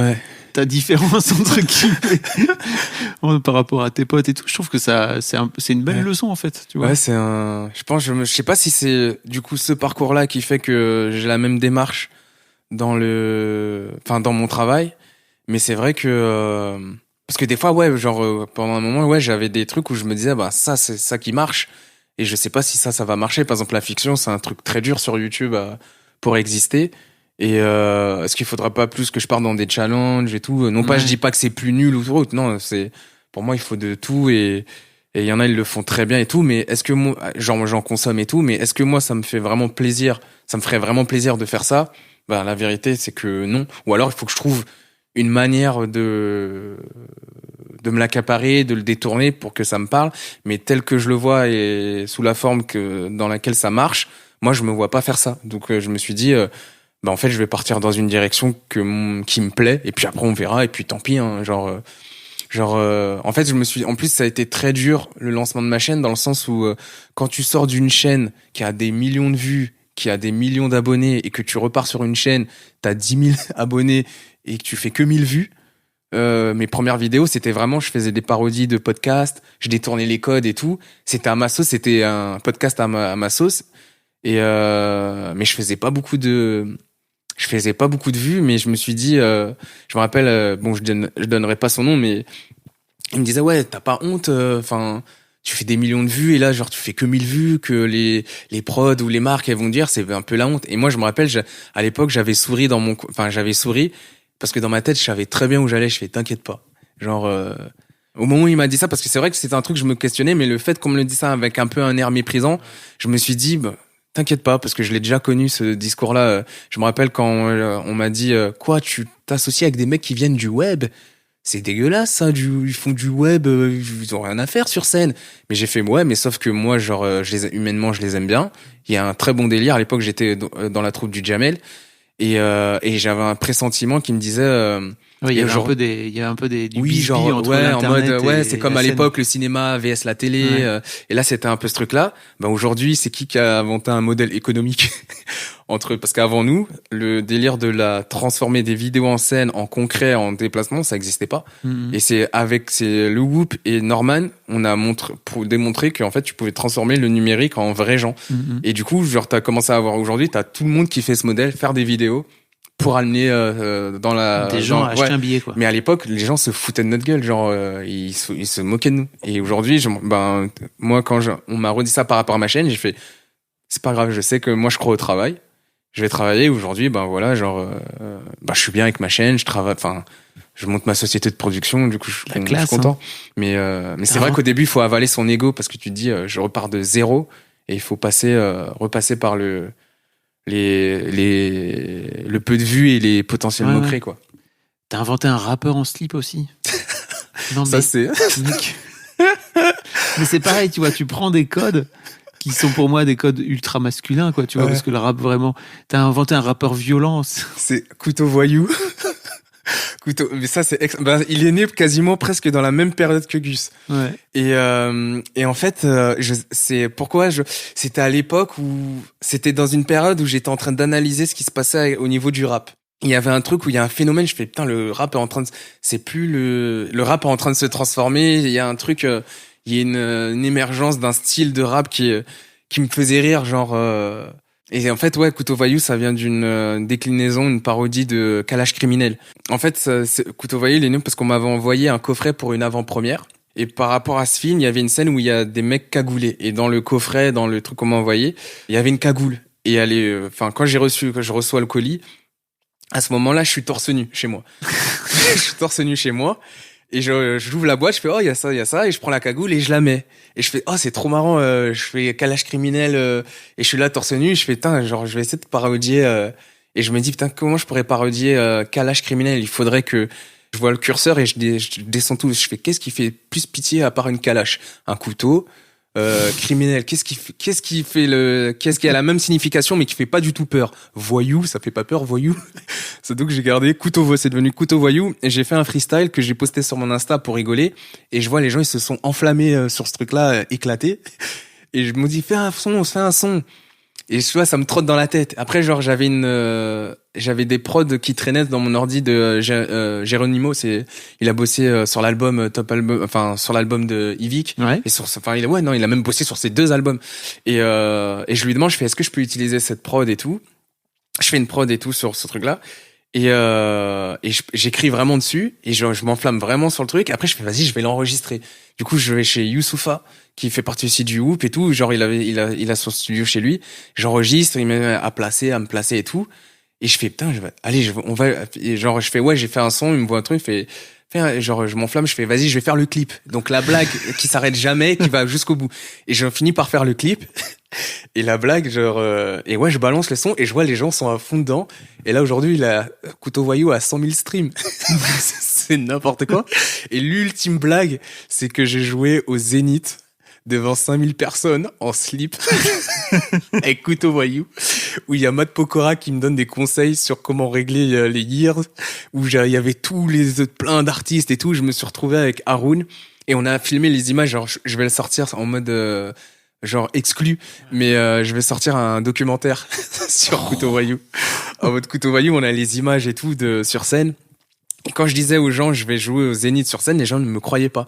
ta différence entre guillemets par rapport à tes potes et tout. Je trouve que c'est une belle leçon en fait, tu vois. Ouais, je sais pas si c'est du coup ce parcours-là qui fait que j'ai la même démarche dans mon travail, mais c'est vrai que parce que des fois, pendant un moment, j'avais des trucs où je me disais, bah ça, c'est ça qui marche. Et je sais pas si ça va marcher. Par exemple, la fiction, c'est un truc très dur sur YouTube pour exister. Et est-ce qu'il faudra pas plus que je parte dans des challenges et tout? Non pas, je dis pas que c'est plus nul ou autre. Non, pour moi, il faut de tout, et il y en a, ils le font très bien et tout. Mais est-ce que moi, j'en consomme et tout, mais est-ce que moi, ça me ferait vraiment plaisir de faire ça? Ben, la vérité, c'est que non. Ou alors, il faut que je trouve une manière de me l'accaparer, de le détourner pour que ça me parle, mais tel que je le vois et sous la forme dans laquelle ça marche, moi je me vois pas faire ça. Donc je me suis dit, en fait je vais partir dans une direction qui me plaît, et puis après on verra, et puis tant pis, hein, en fait en plus ça a été très dur le lancement de ma chaîne, dans le sens où quand tu sors d'une chaîne qui a des millions de vues, qui a des millions d'abonnés, et que tu repars sur une chaîne, t'as 10 000 abonnés et que tu fais que 1000 vues. Mes premières vidéos, c'était vraiment, je faisais des parodies de podcasts, je détournais les codes et tout. C'était à ma sauce, c'était un podcast à ma sauce. Et mais je faisais pas beaucoup de vues, mais je me suis dit, je me rappelle, bon, je donnerai pas son nom, mais il me disait, ouais, t'as pas honte, enfin, tu fais des millions de vues, et là, genre, tu fais que 1000 vues, que les prods ou les marques, elles vont dire, c'est un peu la honte. Et moi, je me rappelle, à l'époque, j'avais souri parce que dans ma tête, je savais très bien où j'allais. Je fais, t'inquiète pas. Genre, au moment où il m'a dit ça, parce que c'est vrai que c'était un truc que je me questionnais, mais le fait qu'on me le dise ça avec un peu un air méprisant, je me suis dit, bah, t'inquiète pas, parce que je l'ai déjà connu, ce discours-là. Je me rappelle quand on m'a dit, quoi, tu t'associes avec des mecs qui viennent du web? C'est dégueulasse, ça, ils font du web, ils ont rien à faire sur scène. Mais j'ai fait, ouais, mais sauf que moi, genre, humainement, je les aime bien. Il y a un très bon délire. À l'époque, j'étais dans la troupe du Jamel. Et j'avais un pressentiment qui me disait oui, il y avait un peu du oui, genre entre en mode c'est comme à scène. l'époque le cinéma vs la télé, et là c'était un peu ce truc là. Aujourd'hui, c'est qui a inventé un modèle économique parce qu'avant nous, le délire de transformer des vidéos en scène, en concret, en déplacement, ça existait pas. Et c'est le Whoop et Norman, on a pour démontrer qu'en fait tu pouvais transformer le numérique en vrais gens. Et du coup, genre t'as commencé à voir aujourd'hui, t'as tout le monde qui fait ce modèle, faire des vidéos pour amener des gens à acheter un billet, quoi. Mais à l'époque, les gens se foutaient de notre gueule, genre ils se moquaient de nous. Et aujourd'hui, moi quand on m'a redit ça par rapport à ma chaîne, j'ai fait, c'est pas grave, je sais que moi je crois au travail, je vais travailler. Aujourd'hui, je suis bien avec ma chaîne, je travaille, enfin je monte ma société de production, du coup je suis content. Hein. Mais c'est vrai qu'au début il faut avaler son ego, parce que tu te dis je repars de zéro, et il faut repasser par le peu de vues et les potentiels mots-clés, quoi. T'as inventé un rappeur en slip aussi. Non, ça, c'est... Mais c'est pareil, tu vois, tu prends des codes qui sont pour moi des codes ultra masculins, quoi, tu vois, Ouais. parce que le rap, vraiment, t'as inventé un rappeur violent. C'est Couteau Voyou. Mais ça, il est né quasiment presque dans la même période que Gus. Ouais. Et en fait, c'était à l'époque où c'était dans une période où j'étais en train d'analyser ce qui se passait au niveau du rap. Il y avait un truc où il y a un phénomène, je fais putain, le rap est en train de, c'est plus le rap est en train de se transformer. Il y a un truc, il y a une émergence d'un style de rap qui me faisait rire, genre. Et en fait, ouais, Couteau Voyou, ça vient d'une déclinaison, une parodie de Kalash Criminel. En fait, Couteau Voyou, il est né parce qu'on m'avait envoyé un coffret pour une avant-première. Et par rapport à ce film, il y avait une scène où il y a des mecs cagoulés. Et dans le coffret, dans le truc qu'on m'a envoyé, il y avait une cagoule. Et quand je reçois le colis, à ce moment-là, je suis torse nu chez moi. Je suis torse nu chez moi. Et j'ouvre la boîte, je fais, oh, il y a ça, et je prends la cagoule et je la mets. Et je fais, oh, c'est trop marrant, je fais Kalash Criminel, et je suis là torse nu, je fais, putain, genre, je vais essayer de parodier, et je me dis, putain, comment je pourrais parodier Kalash Criminel? Il faudrait que je vois le curseur et je descends tout. Je fais, qu'est-ce qui fait plus pitié à part une Kalash? Un couteau, criminel. Qu'est-ce qui a la même signification mais qui fait pas du tout peur? Voyou, ça fait pas peur, voyou. C'est donc j'ai gardé c'est devenu Couteau Voyou, et j'ai fait un freestyle que j'ai posté sur mon Insta pour rigoler, et je vois les gens, ils se sont enflammés sur ce truc-là, éclatés. Et je me dis, fais un son, on se fait un son. Et tu vois, ça me trotte dans la tête. Après, genre, j'avais des prods qui traînaient dans mon ordi de Geronimo. Il a bossé sur l'album Top Album, enfin sur l'album de Yvick. Ouais. Et il a même bossé sur ses 2 albums. Et je lui demande, je fais, est-ce que je peux utiliser cette prod et tout? Je fais une prod et tout sur ce truc-là. Et j'écris vraiment dessus, et je m'enflamme vraiment sur le truc. Après, je fais, vas-y, je vais l'enregistrer. Du coup, je vais chez Youssoupha, qui fait partie aussi du Whoop et tout. Genre, il a son studio chez lui. J'enregistre, il me met à me placer et tout. Et je fais, putain, et genre, je fais, ouais, j'ai fait un son, il me voit un truc, genre, je m'enflamme, je fais, vas-y, je vais faire le clip. Donc, la blague qui s'arrête jamais, qui va jusqu'au bout. Et je finis par faire le clip. Et la blague, genre, et ouais, je balance le son et je vois les gens sont à fond dedans. Et là, aujourd'hui, Couteau Voyou à 100 000 streams. C'est n'importe quoi. Et l'ultime blague, c'est que j'ai joué au Zénith devant 5000 personnes en slip avec Couteau Voyou, où il y a Matt Pokora qui me donne des conseils sur comment régler les gears, où il y avait plein d'artistes et tout. Je me suis retrouvé avec Haroun et on a filmé les images. Genre, je vais le sortir en mode genre exclu, mais je vais sortir un documentaire sur Couteau Voyou. En mode Couteau Voyou, on a les images et tout sur scène. Et quand je disais aux gens, je vais jouer au Zénith sur scène, les gens ne me croyaient pas.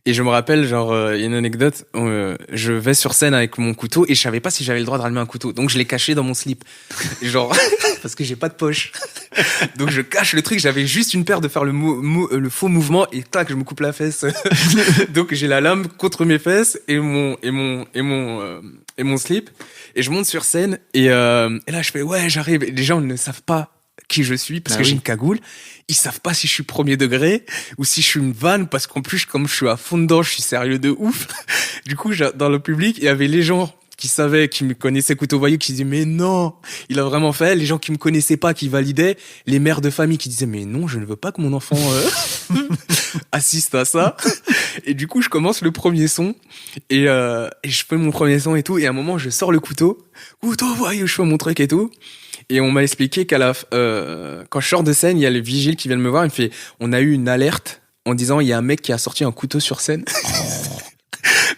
Et je me rappelle, genre, il y a une anecdote, je vais sur scène avec mon couteau et je savais pas si j'avais le droit de rallumer un couteau. Donc je l'ai caché dans mon slip. Genre, parce que j'ai pas de poche. Donc je cache le truc, j'avais juste une paire de faire le faux mouvement et tac, je me coupe la fesse. Donc j'ai la lame contre mes fesses et mon slip. Et je monte sur scène et là je fais, ouais, j'arrive. Et les gens ne savent pas qui je suis parce que j'ai une cagoule. Ils savent pas si je suis premier degré ou si je suis une vanne, parce qu'en plus, comme je suis à fond dedans, je suis sérieux de ouf. Du coup, dans le public, il y avait les gens qui savaient, qui me connaissaient Couteau Voyou, qui disaient, mais non, il a vraiment fait. Les gens qui me connaissaient pas, qui validaient. Les mères de famille qui disaient, mais non, je ne veux pas que mon enfant assiste à ça. Et du coup, je commence le premier son et je fais mon premier son et tout. Et à un moment, je sors le Couteau Voyou, je fais mon truc et tout. Et on m'a expliqué quand je sors de scène, il y a le vigile qui vient me voir, il me fait, on a eu une alerte en disant, il y a un mec qui a sorti un couteau sur scène.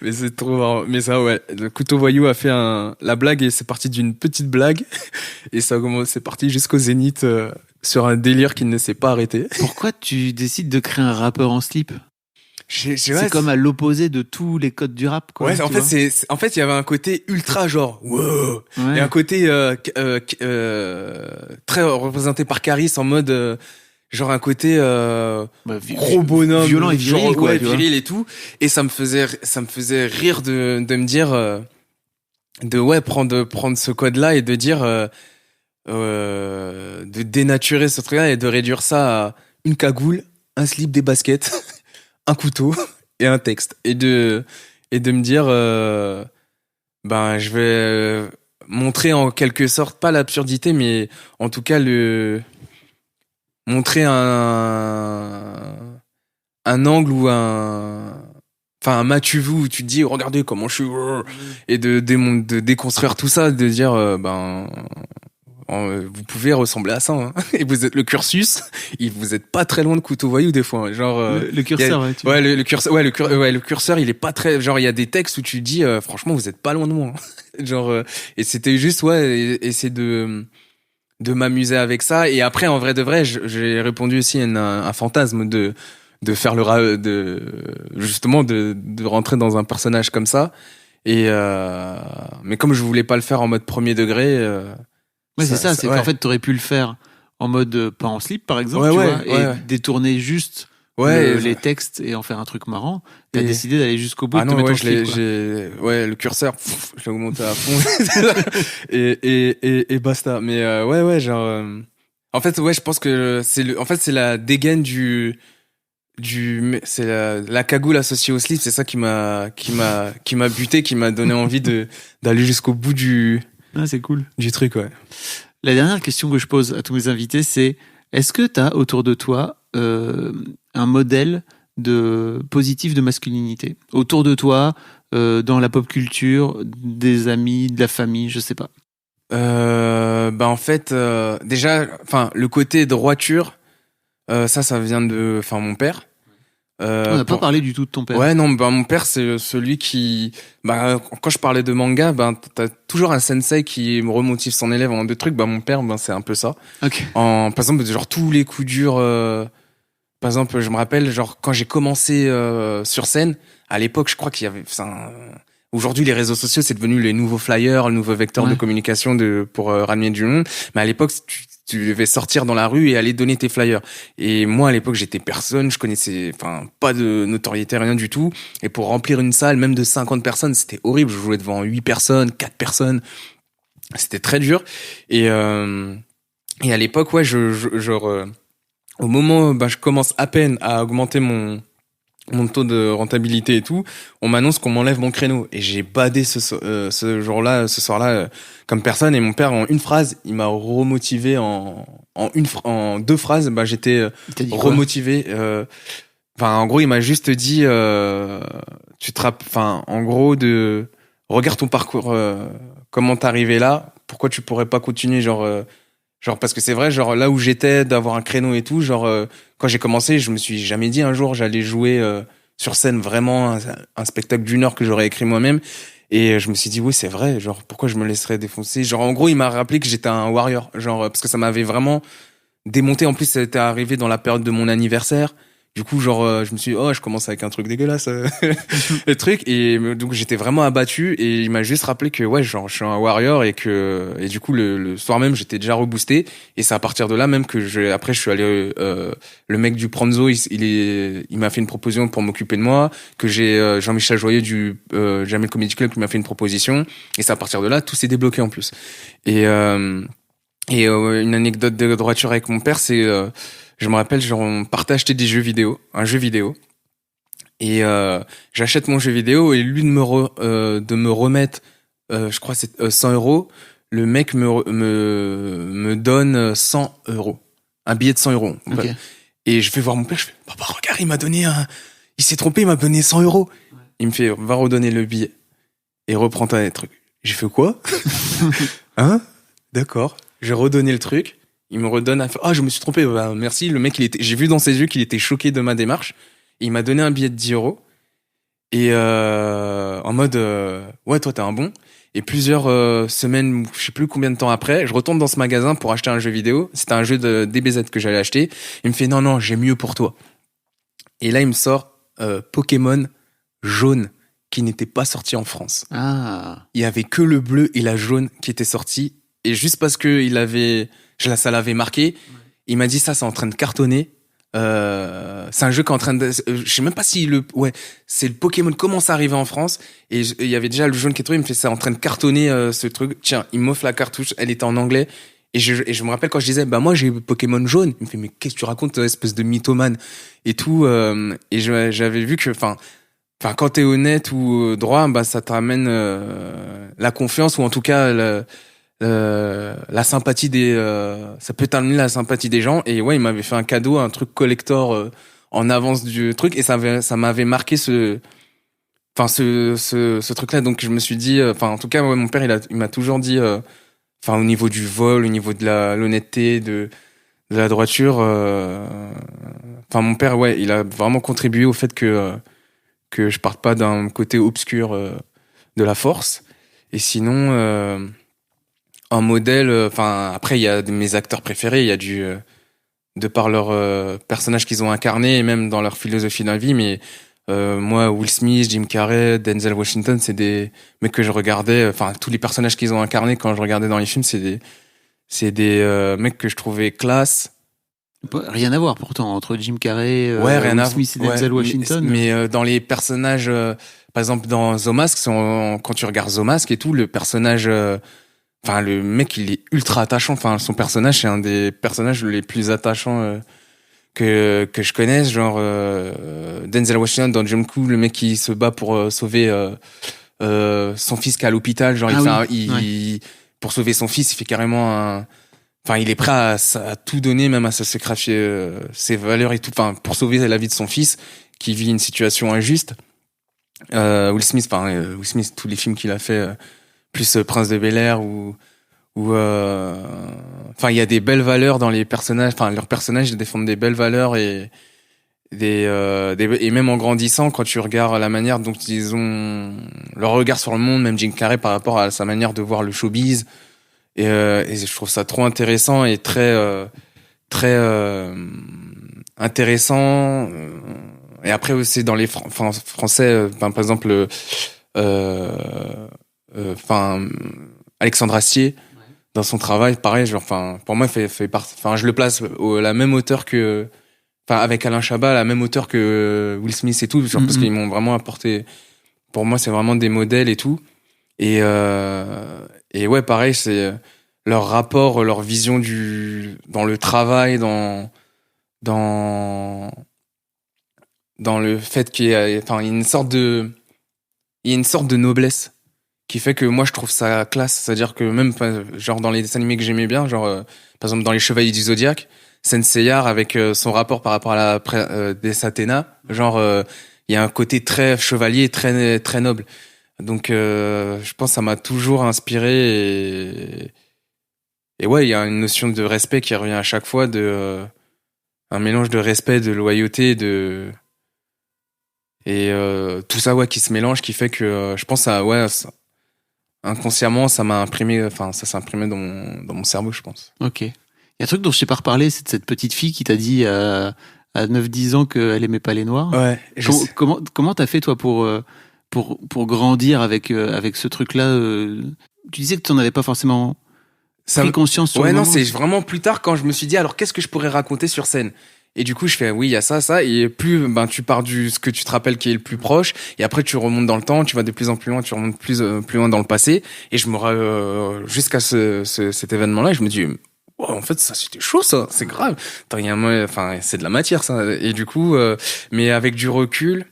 Mais c'est trop marrant. Mais ça, ouais, le Couteau Voyou a fait la blague, et c'est parti d'une petite blague. Et c'est parti jusqu'au Zénith, sur un délire qui ne s'est pas arrêté. Pourquoi tu décides de créer un rappeur en slip? C'est comme à l'opposé de tous les codes du rap, quoi. Ouais, en fait, il y avait un côté ultra genre, wow, ouais. Et un côté très représenté par Caris, en mode genre un côté gros bonhomme, violent et viril, genre, quoi, ouais, viril et tout. Et ça me faisait rire de me dire prendre ce code-là et de dire de dénaturer ce truc-là et de réduire ça à une cagoule, un slip, des baskets. Un couteau et un texte, et de me dire je vais montrer en quelque sorte, pas l'absurdité, mais en tout cas montrer un angle ou enfin, un m'as-tu vu où tu te dis, regardez comment je suis, et de déconstruire tout ça, de dire, vous pouvez ressembler à ça, hein. Et vous êtes le cursus, et vous êtes pas très loin de couteau voyou des fois, hein. Genre le curseur, ouais, le curseur, le curseur, il est pas très, genre il y a des textes où tu dis franchement vous êtes pas loin de moi, hein. Genre et c'était juste essayer de m'amuser avec ça, et après en vrai de vrai j'ai répondu aussi à un fantasme de faire justement de rentrer dans un personnage comme ça, et mais comme je voulais pas le faire en mode premier degré, ouais, c'est ça, c'est ouais. qu'en fait, t'aurais pu le faire en mode pas en slip, par exemple, Ouais, tu ouais, vois, ouais, et ouais. détourner juste Ouais, les textes et en faire un truc marrant. T'as et- décidé d'aller jusqu'au bout ah et de te non, mettre ouais, en slip, quoi. le curseur, je l'ai augmenté à fond. et basta. Mais, ouais, genre, en fait, ouais, je pense que en fait, c'est la dégaine c'est la cagoule associée au slip, c'est ça qui m'a buté, qui m'a donné envie d'aller jusqu'au bout Ah, c'est cool. du truc, ouais. La dernière question que je pose à tous mes invités, c'est est-ce que tu as autour de toi un modèle positif de masculinité autour de toi, dans la pop culture, des amis, de la famille, je sais pas. En fait, déjà, enfin, le côté droiture, ça vient de, enfin, mon père. On n'a pas parlé du tout de ton père. Ouais, non, mon père, c'est celui qui, quand je parlais de manga, t'as toujours un sensei qui me remotive son élève en deux trucs. Mon père, c'est un peu ça. Ok. Par exemple, genre, tous les coups durs, par exemple, je me rappelle, genre, quand j'ai commencé, sur scène, à l'époque, je crois qu'il y avait, aujourd'hui, les réseaux sociaux, c'est devenu les nouveaux flyers, le nouveau vecteur de communication pour ramener du monde. Mais à l'époque, tu devais sortir dans la rue et aller donner tes flyers. Et moi, à l'époque, j'étais personne, je connaissais, pas de notoriété, rien du tout. Et pour remplir une salle, même de 50 personnes, c'était horrible. Je jouais devant 8 personnes, 4 personnes. C'était très dur. Et à l'époque, ouais, au moment où je commence à peine à augmenter mon taux de rentabilité et tout, on m'annonce qu'on m'enlève mon créneau, et j'ai badé ce soir-là, comme personne. Et mon père, en une phrase, il m'a remotivé en deux phrases. J'étais remotivé. En gros, il m'a juste dit, en gros, regarde ton parcours, comment t'es arrivé là, pourquoi tu pourrais pas continuer, genre, parce que c'est vrai, genre, là où j'étais, d'avoir un créneau et tout, genre, quand j'ai commencé, je me suis jamais dit un jour j'allais jouer sur scène vraiment un spectacle d'une heure que j'aurais écrit moi-même. Et je me suis dit, oui, c'est vrai, genre, pourquoi je me laisserais défoncer? Genre, en gros, il m'a rappelé que j'étais un warrior, genre, parce que ça m'avait vraiment démonté. En plus, ça était arrivé dans la période de mon anniversaire. Du coup, genre, je me suis dit, oh, je commence avec un truc dégueulasse, le truc. Et donc, j'étais vraiment abattu, et il m'a juste rappelé que, ouais, genre, je suis un warrior, et du coup, le soir même, j'étais déjà reboosté. Et c'est à partir de là même que après, je suis allé, le mec du Pranzo, il m'a fait une proposition pour m'occuper de moi, que j'ai, Jean-Michel Joyeux du, Jamel Comedy Club qui m'a fait une proposition. Et c'est à partir de là, tout s'est débloqué en plus. Et une anecdote de droiture avec mon père, c'est, je me rappelle, genre, on partait acheter un jeu vidéo. Et j'achète mon jeu vidéo, et lui de me remettre, je crois c'est 100 euros. Le mec me donne 100 euros, un billet de 100 euros. Okay. Et je vais voir mon père, je fais, papa, regarde, il s'est trompé, il m'a donné 100 euros. Ouais. Il me fait, va redonner le billet et reprends ta truc. J'ai fait quoi? Hein? D'accord. J'ai redonné le truc. Il me redonne je me suis trompé. Merci. Le mec, j'ai vu dans ses yeux qu'il était choqué de ma démarche. Et il m'a donné un billet de 10 euros. Et, en mode, ouais, toi, t'es un bon. Et plusieurs semaines, je sais plus combien de temps après, je retourne dans ce magasin pour acheter un jeu vidéo. C'était un jeu de DBZ que j'allais acheter. Il me fait, non, j'ai mieux pour toi. Et là, il me sort, Pokémon jaune, qui n'était pas sorti en France. Ah. Il y avait que le bleu et la jaune qui étaient sortis. Et juste parce que ça l'avait marqué, il m'a dit, ça, c'est en train de cartonner. C'est un jeu qui est en train de, je sais même pas si c'est le Pokémon commence à arriver en France, et il y avait déjà le jaune qui est tombé. Il me fait, ça en train de cartonner, ce truc. Tiens, il m'offre la cartouche, elle était en anglais. Et je me rappelle quand je disais, moi j'ai Pokémon jaune. Il me fait, mais qu'est-ce que tu racontes, espèce de mythomane et tout. Et j'avais vu que, quand t'es honnête ou droit, ça te ramène la confiance, ou en tout cas la sympathie ça peut t'amener la sympathie des gens. Et ouais, il m'avait fait un cadeau, un truc collector en avance du truc, et ça m'avait marqué enfin ce truc-là. Donc je me suis dit, enfin en tout cas, ouais, mon père il m'a toujours dit, enfin au niveau du vol, au niveau de l'honnêteté, de la droiture, enfin mon père, ouais, il a vraiment contribué au fait que je parte pas d'un côté obscur de la force. Et sinon, un modèle, enfin après il y a mes acteurs préférés, il y a de par leurs personnages qu'ils ont incarnés et même dans leur philosophie de la vie, mais moi, Will Smith, Jim Carrey, Denzel Washington, c'est des mecs que je regardais, enfin tous les personnages qu'ils ont incarnés quand je regardais dans les films, c'est des mecs que je trouvais classe. Rien à voir pourtant entre Jim Carrey, Ouais, rien Will à Smith et Denzel ouais, Washington. mais dans les personnages, par exemple dans The Mask, quand tu regardes The Mask et tout, le personnage, enfin le mec il est ultra attachant. Enfin son personnage c'est un des personnages les plus attachants que je connaisse. Genre Denzel Washington dans Jump Cool, le mec qui se bat pour sauver son fils qui est à l'hôpital. Genre pour sauver son fils, il fait carrément un. Enfin, il est prêt à tout donner, même à se sacrifier ses valeurs et tout, enfin, pour sauver la vie de son fils qui vit une situation injuste. Will Smith, tous les films qu'il a fait, plus Prince de Bel-Air enfin, il y a des belles valeurs dans les personnages. Enfin, leurs personnages défendent des belles valeurs et et même en grandissant, quand tu regardes la manière dont ils ont leur regard sur le monde, même Jim Carrey par rapport à sa manière de voir le showbiz. Et je trouve ça trop intéressant et très intéressant. Et après aussi dans les français, par exemple, Alexandre Astier, dans son travail, pareil, genre, pour moi, je le place à la même hauteur avec Alain Chabat, à la même hauteur que Will Smith et tout, genre, parce qu'ils m'ont vraiment apporté. Pour moi, c'est vraiment des modèles et tout. Et ouais, pareil, c'est leur rapport, leur vision dans le travail, dans le fait qu'il y a, enfin, il y a une sorte de noblesse qui fait que moi je trouve ça classe. C'est-à-dire que même, genre, dans les dessins animés que j'aimais bien, genre, par exemple, dans les Chevaliers du Zodiaque, Senseiya avec son rapport par rapport à la des Athéna, genre, il y a un côté très chevalier, très, très noble. Donc, je pense que ça m'a toujours inspiré et ouais, il y a une notion de respect qui revient à chaque fois, un mélange de respect, de loyauté, et tout ça, ouais, qui se mélange, qui fait que je pense inconsciemment, ça m'a imprimé, enfin, ça s'est imprimé dans mon cerveau, je pense. Ok. Il y a un truc dont je t'ai pas reparlé, c'est de cette petite fille qui t'a dit à 9-10 ans qu'elle aimait pas les Noirs. Ouais. Comment t'as fait, toi, pour grandir avec ce truc-là Tu disais que tu n'en avais pas forcément pris conscience sur le moment. Ouais, non, c'est vraiment plus tard quand je me suis dit, alors qu'est-ce que je pourrais raconter sur scène? Et du coup, je fais, oui, il y a ça, et plus, tu pars ce que tu te rappelles qui est le plus proche, et après tu remontes dans le temps, tu vas de plus en plus loin, tu remontes plus loin dans le passé, et je jusqu'à cet événement-là, je me dis, wow, en fait, ça, c'était chaud, ça, c'est grave. Enfin, c'est de la matière, ça. Et du coup, mais avec du recul,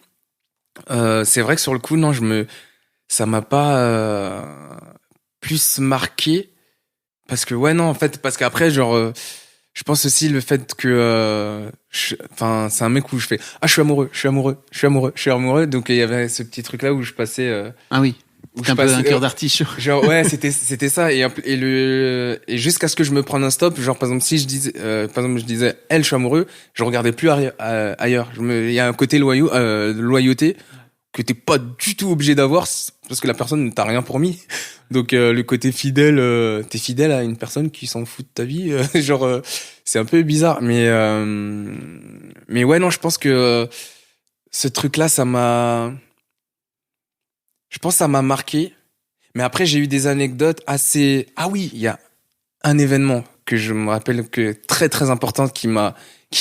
c'est vrai que sur le coup, non, ça m'a pas plus marqué, parce que, ouais, non, en fait, parce qu'après, genre, je pense aussi le fait que c'est un mec où je fais je suis amoureux, donc il y avait ce petit truc là où je passais ah oui, c'était un peu un cœur d'artichaut, genre ouais, c'était ça, et jusqu'à ce que je me prenne un stop, genre par exemple si je disais je disais elle, je suis amoureux, je regardais plus ailleurs, il y a un côté loyauté que t'es pas du tout obligé d'avoir parce que la personne ne t'a rien promis. Donc le côté fidèle, t'es fidèle à une personne qui s'en fout de ta vie, genre c'est un peu bizarre, mais ouais, non, je pense que ce truc-là, je pense que ça m'a marqué. Mais après, j'ai eu des anecdotes assez. Ah oui, il y a un événement que je me rappelle que très très important qui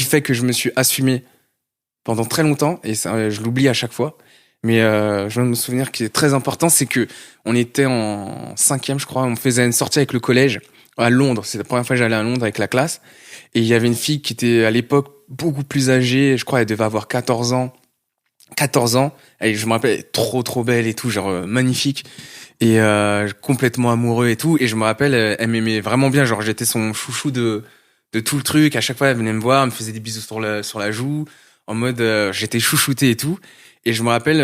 fait que je me suis assumé pendant très longtemps, et ça, je l'oublie à chaque fois. Mais je viens de me souvenir qui est très important, c'est que on était en 5e, je crois, on faisait une sortie avec le collège à Londres. C'est la première fois que j'allais à Londres avec la classe. Et il y avait une fille qui était à l'époque beaucoup plus âgée, je crois elle devait avoir 14 ans. 14 ans, et je me rappelle, elle est trop trop belle et tout, genre magnifique. Et complètement amoureux et tout. Et je me rappelle, elle m'aimait vraiment bien, genre j'étais son chouchou de tout le truc. À chaque fois, elle venait me voir, elle me faisait des bisous sur la joue, en mode j'étais chouchouté et tout. Et je me rappelle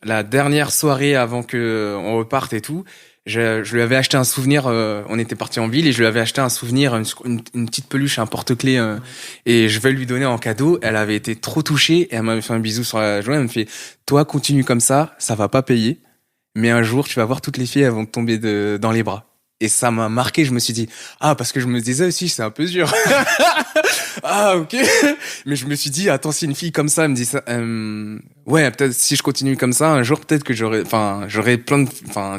la dernière soirée avant que on reparte et tout, je lui avais acheté un souvenir. On était parti en ville et je lui avais acheté un souvenir, une petite peluche, un porte-clés, et je vais lui donner en cadeau. Elle avait été trop touchée et elle m'avait fait un bisou sur la joue. Elle me fait, toi, continue comme ça va pas payer, mais un jour tu vas voir toutes les filles, elles vont te tomber dans les bras. Et ça m'a marqué. Je me suis dit, parce que je me disais aussi, c'est un peu dur. Ok. Mais je me suis dit, attends, si une fille comme ça elle me dit ça, ouais, peut-être si je continue comme ça, un jour peut-être que j'aurais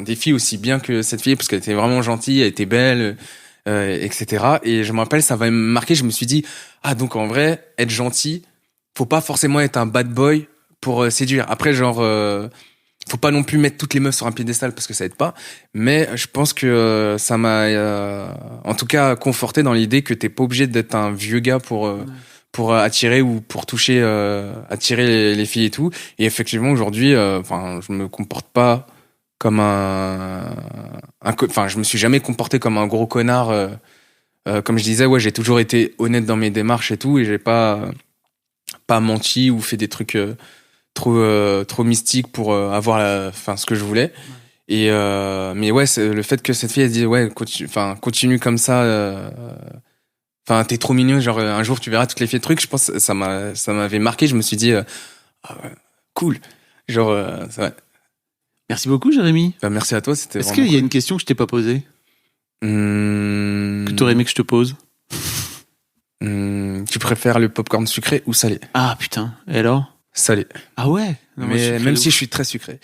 des filles aussi bien que cette fille, parce qu'elle était vraiment gentille, elle était belle, etc. Et je me rappelle, ça va me marquer. Je me suis dit, donc en vrai, être gentil, faut pas forcément être un bad boy pour séduire. Après, faut pas non plus mettre toutes les meufs sur un piédestal parce que ça aide pas, mais je pense que ça m'a en tout cas conforté dans l'idée que t'es pas obligé d'être un vieux gars pour attirer ou pour toucher attirer les filles et tout. Et effectivement aujourd'hui je me comporte pas comme je me suis jamais comporté comme un gros connard, comme je disais, ouais, j'ai toujours été honnête dans mes démarches et tout, et j'ai pas menti ou fait des trucs trop mystique pour avoir ce que je voulais. Et mais ouais, c'est le fait que cette fille elle dit ouais, continue comme ça, t'es trop mignon, genre un jour tu verras toutes les filles de trucs. Je pense que ça m'avait marqué. Je me suis dit ouais, cool, genre ouais. Merci beaucoup, Jérémy. Merci à toi, c'était Est-ce qu'il y a une question que je t'ai pas posée, que t'aurais aimé que je te pose? Tu préfères le popcorn sucré ou salé? Ah putain, et alors? Salé. Ah ouais? Non, mais même si je suis très sucré.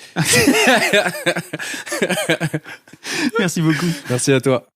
Merci beaucoup. Merci à toi.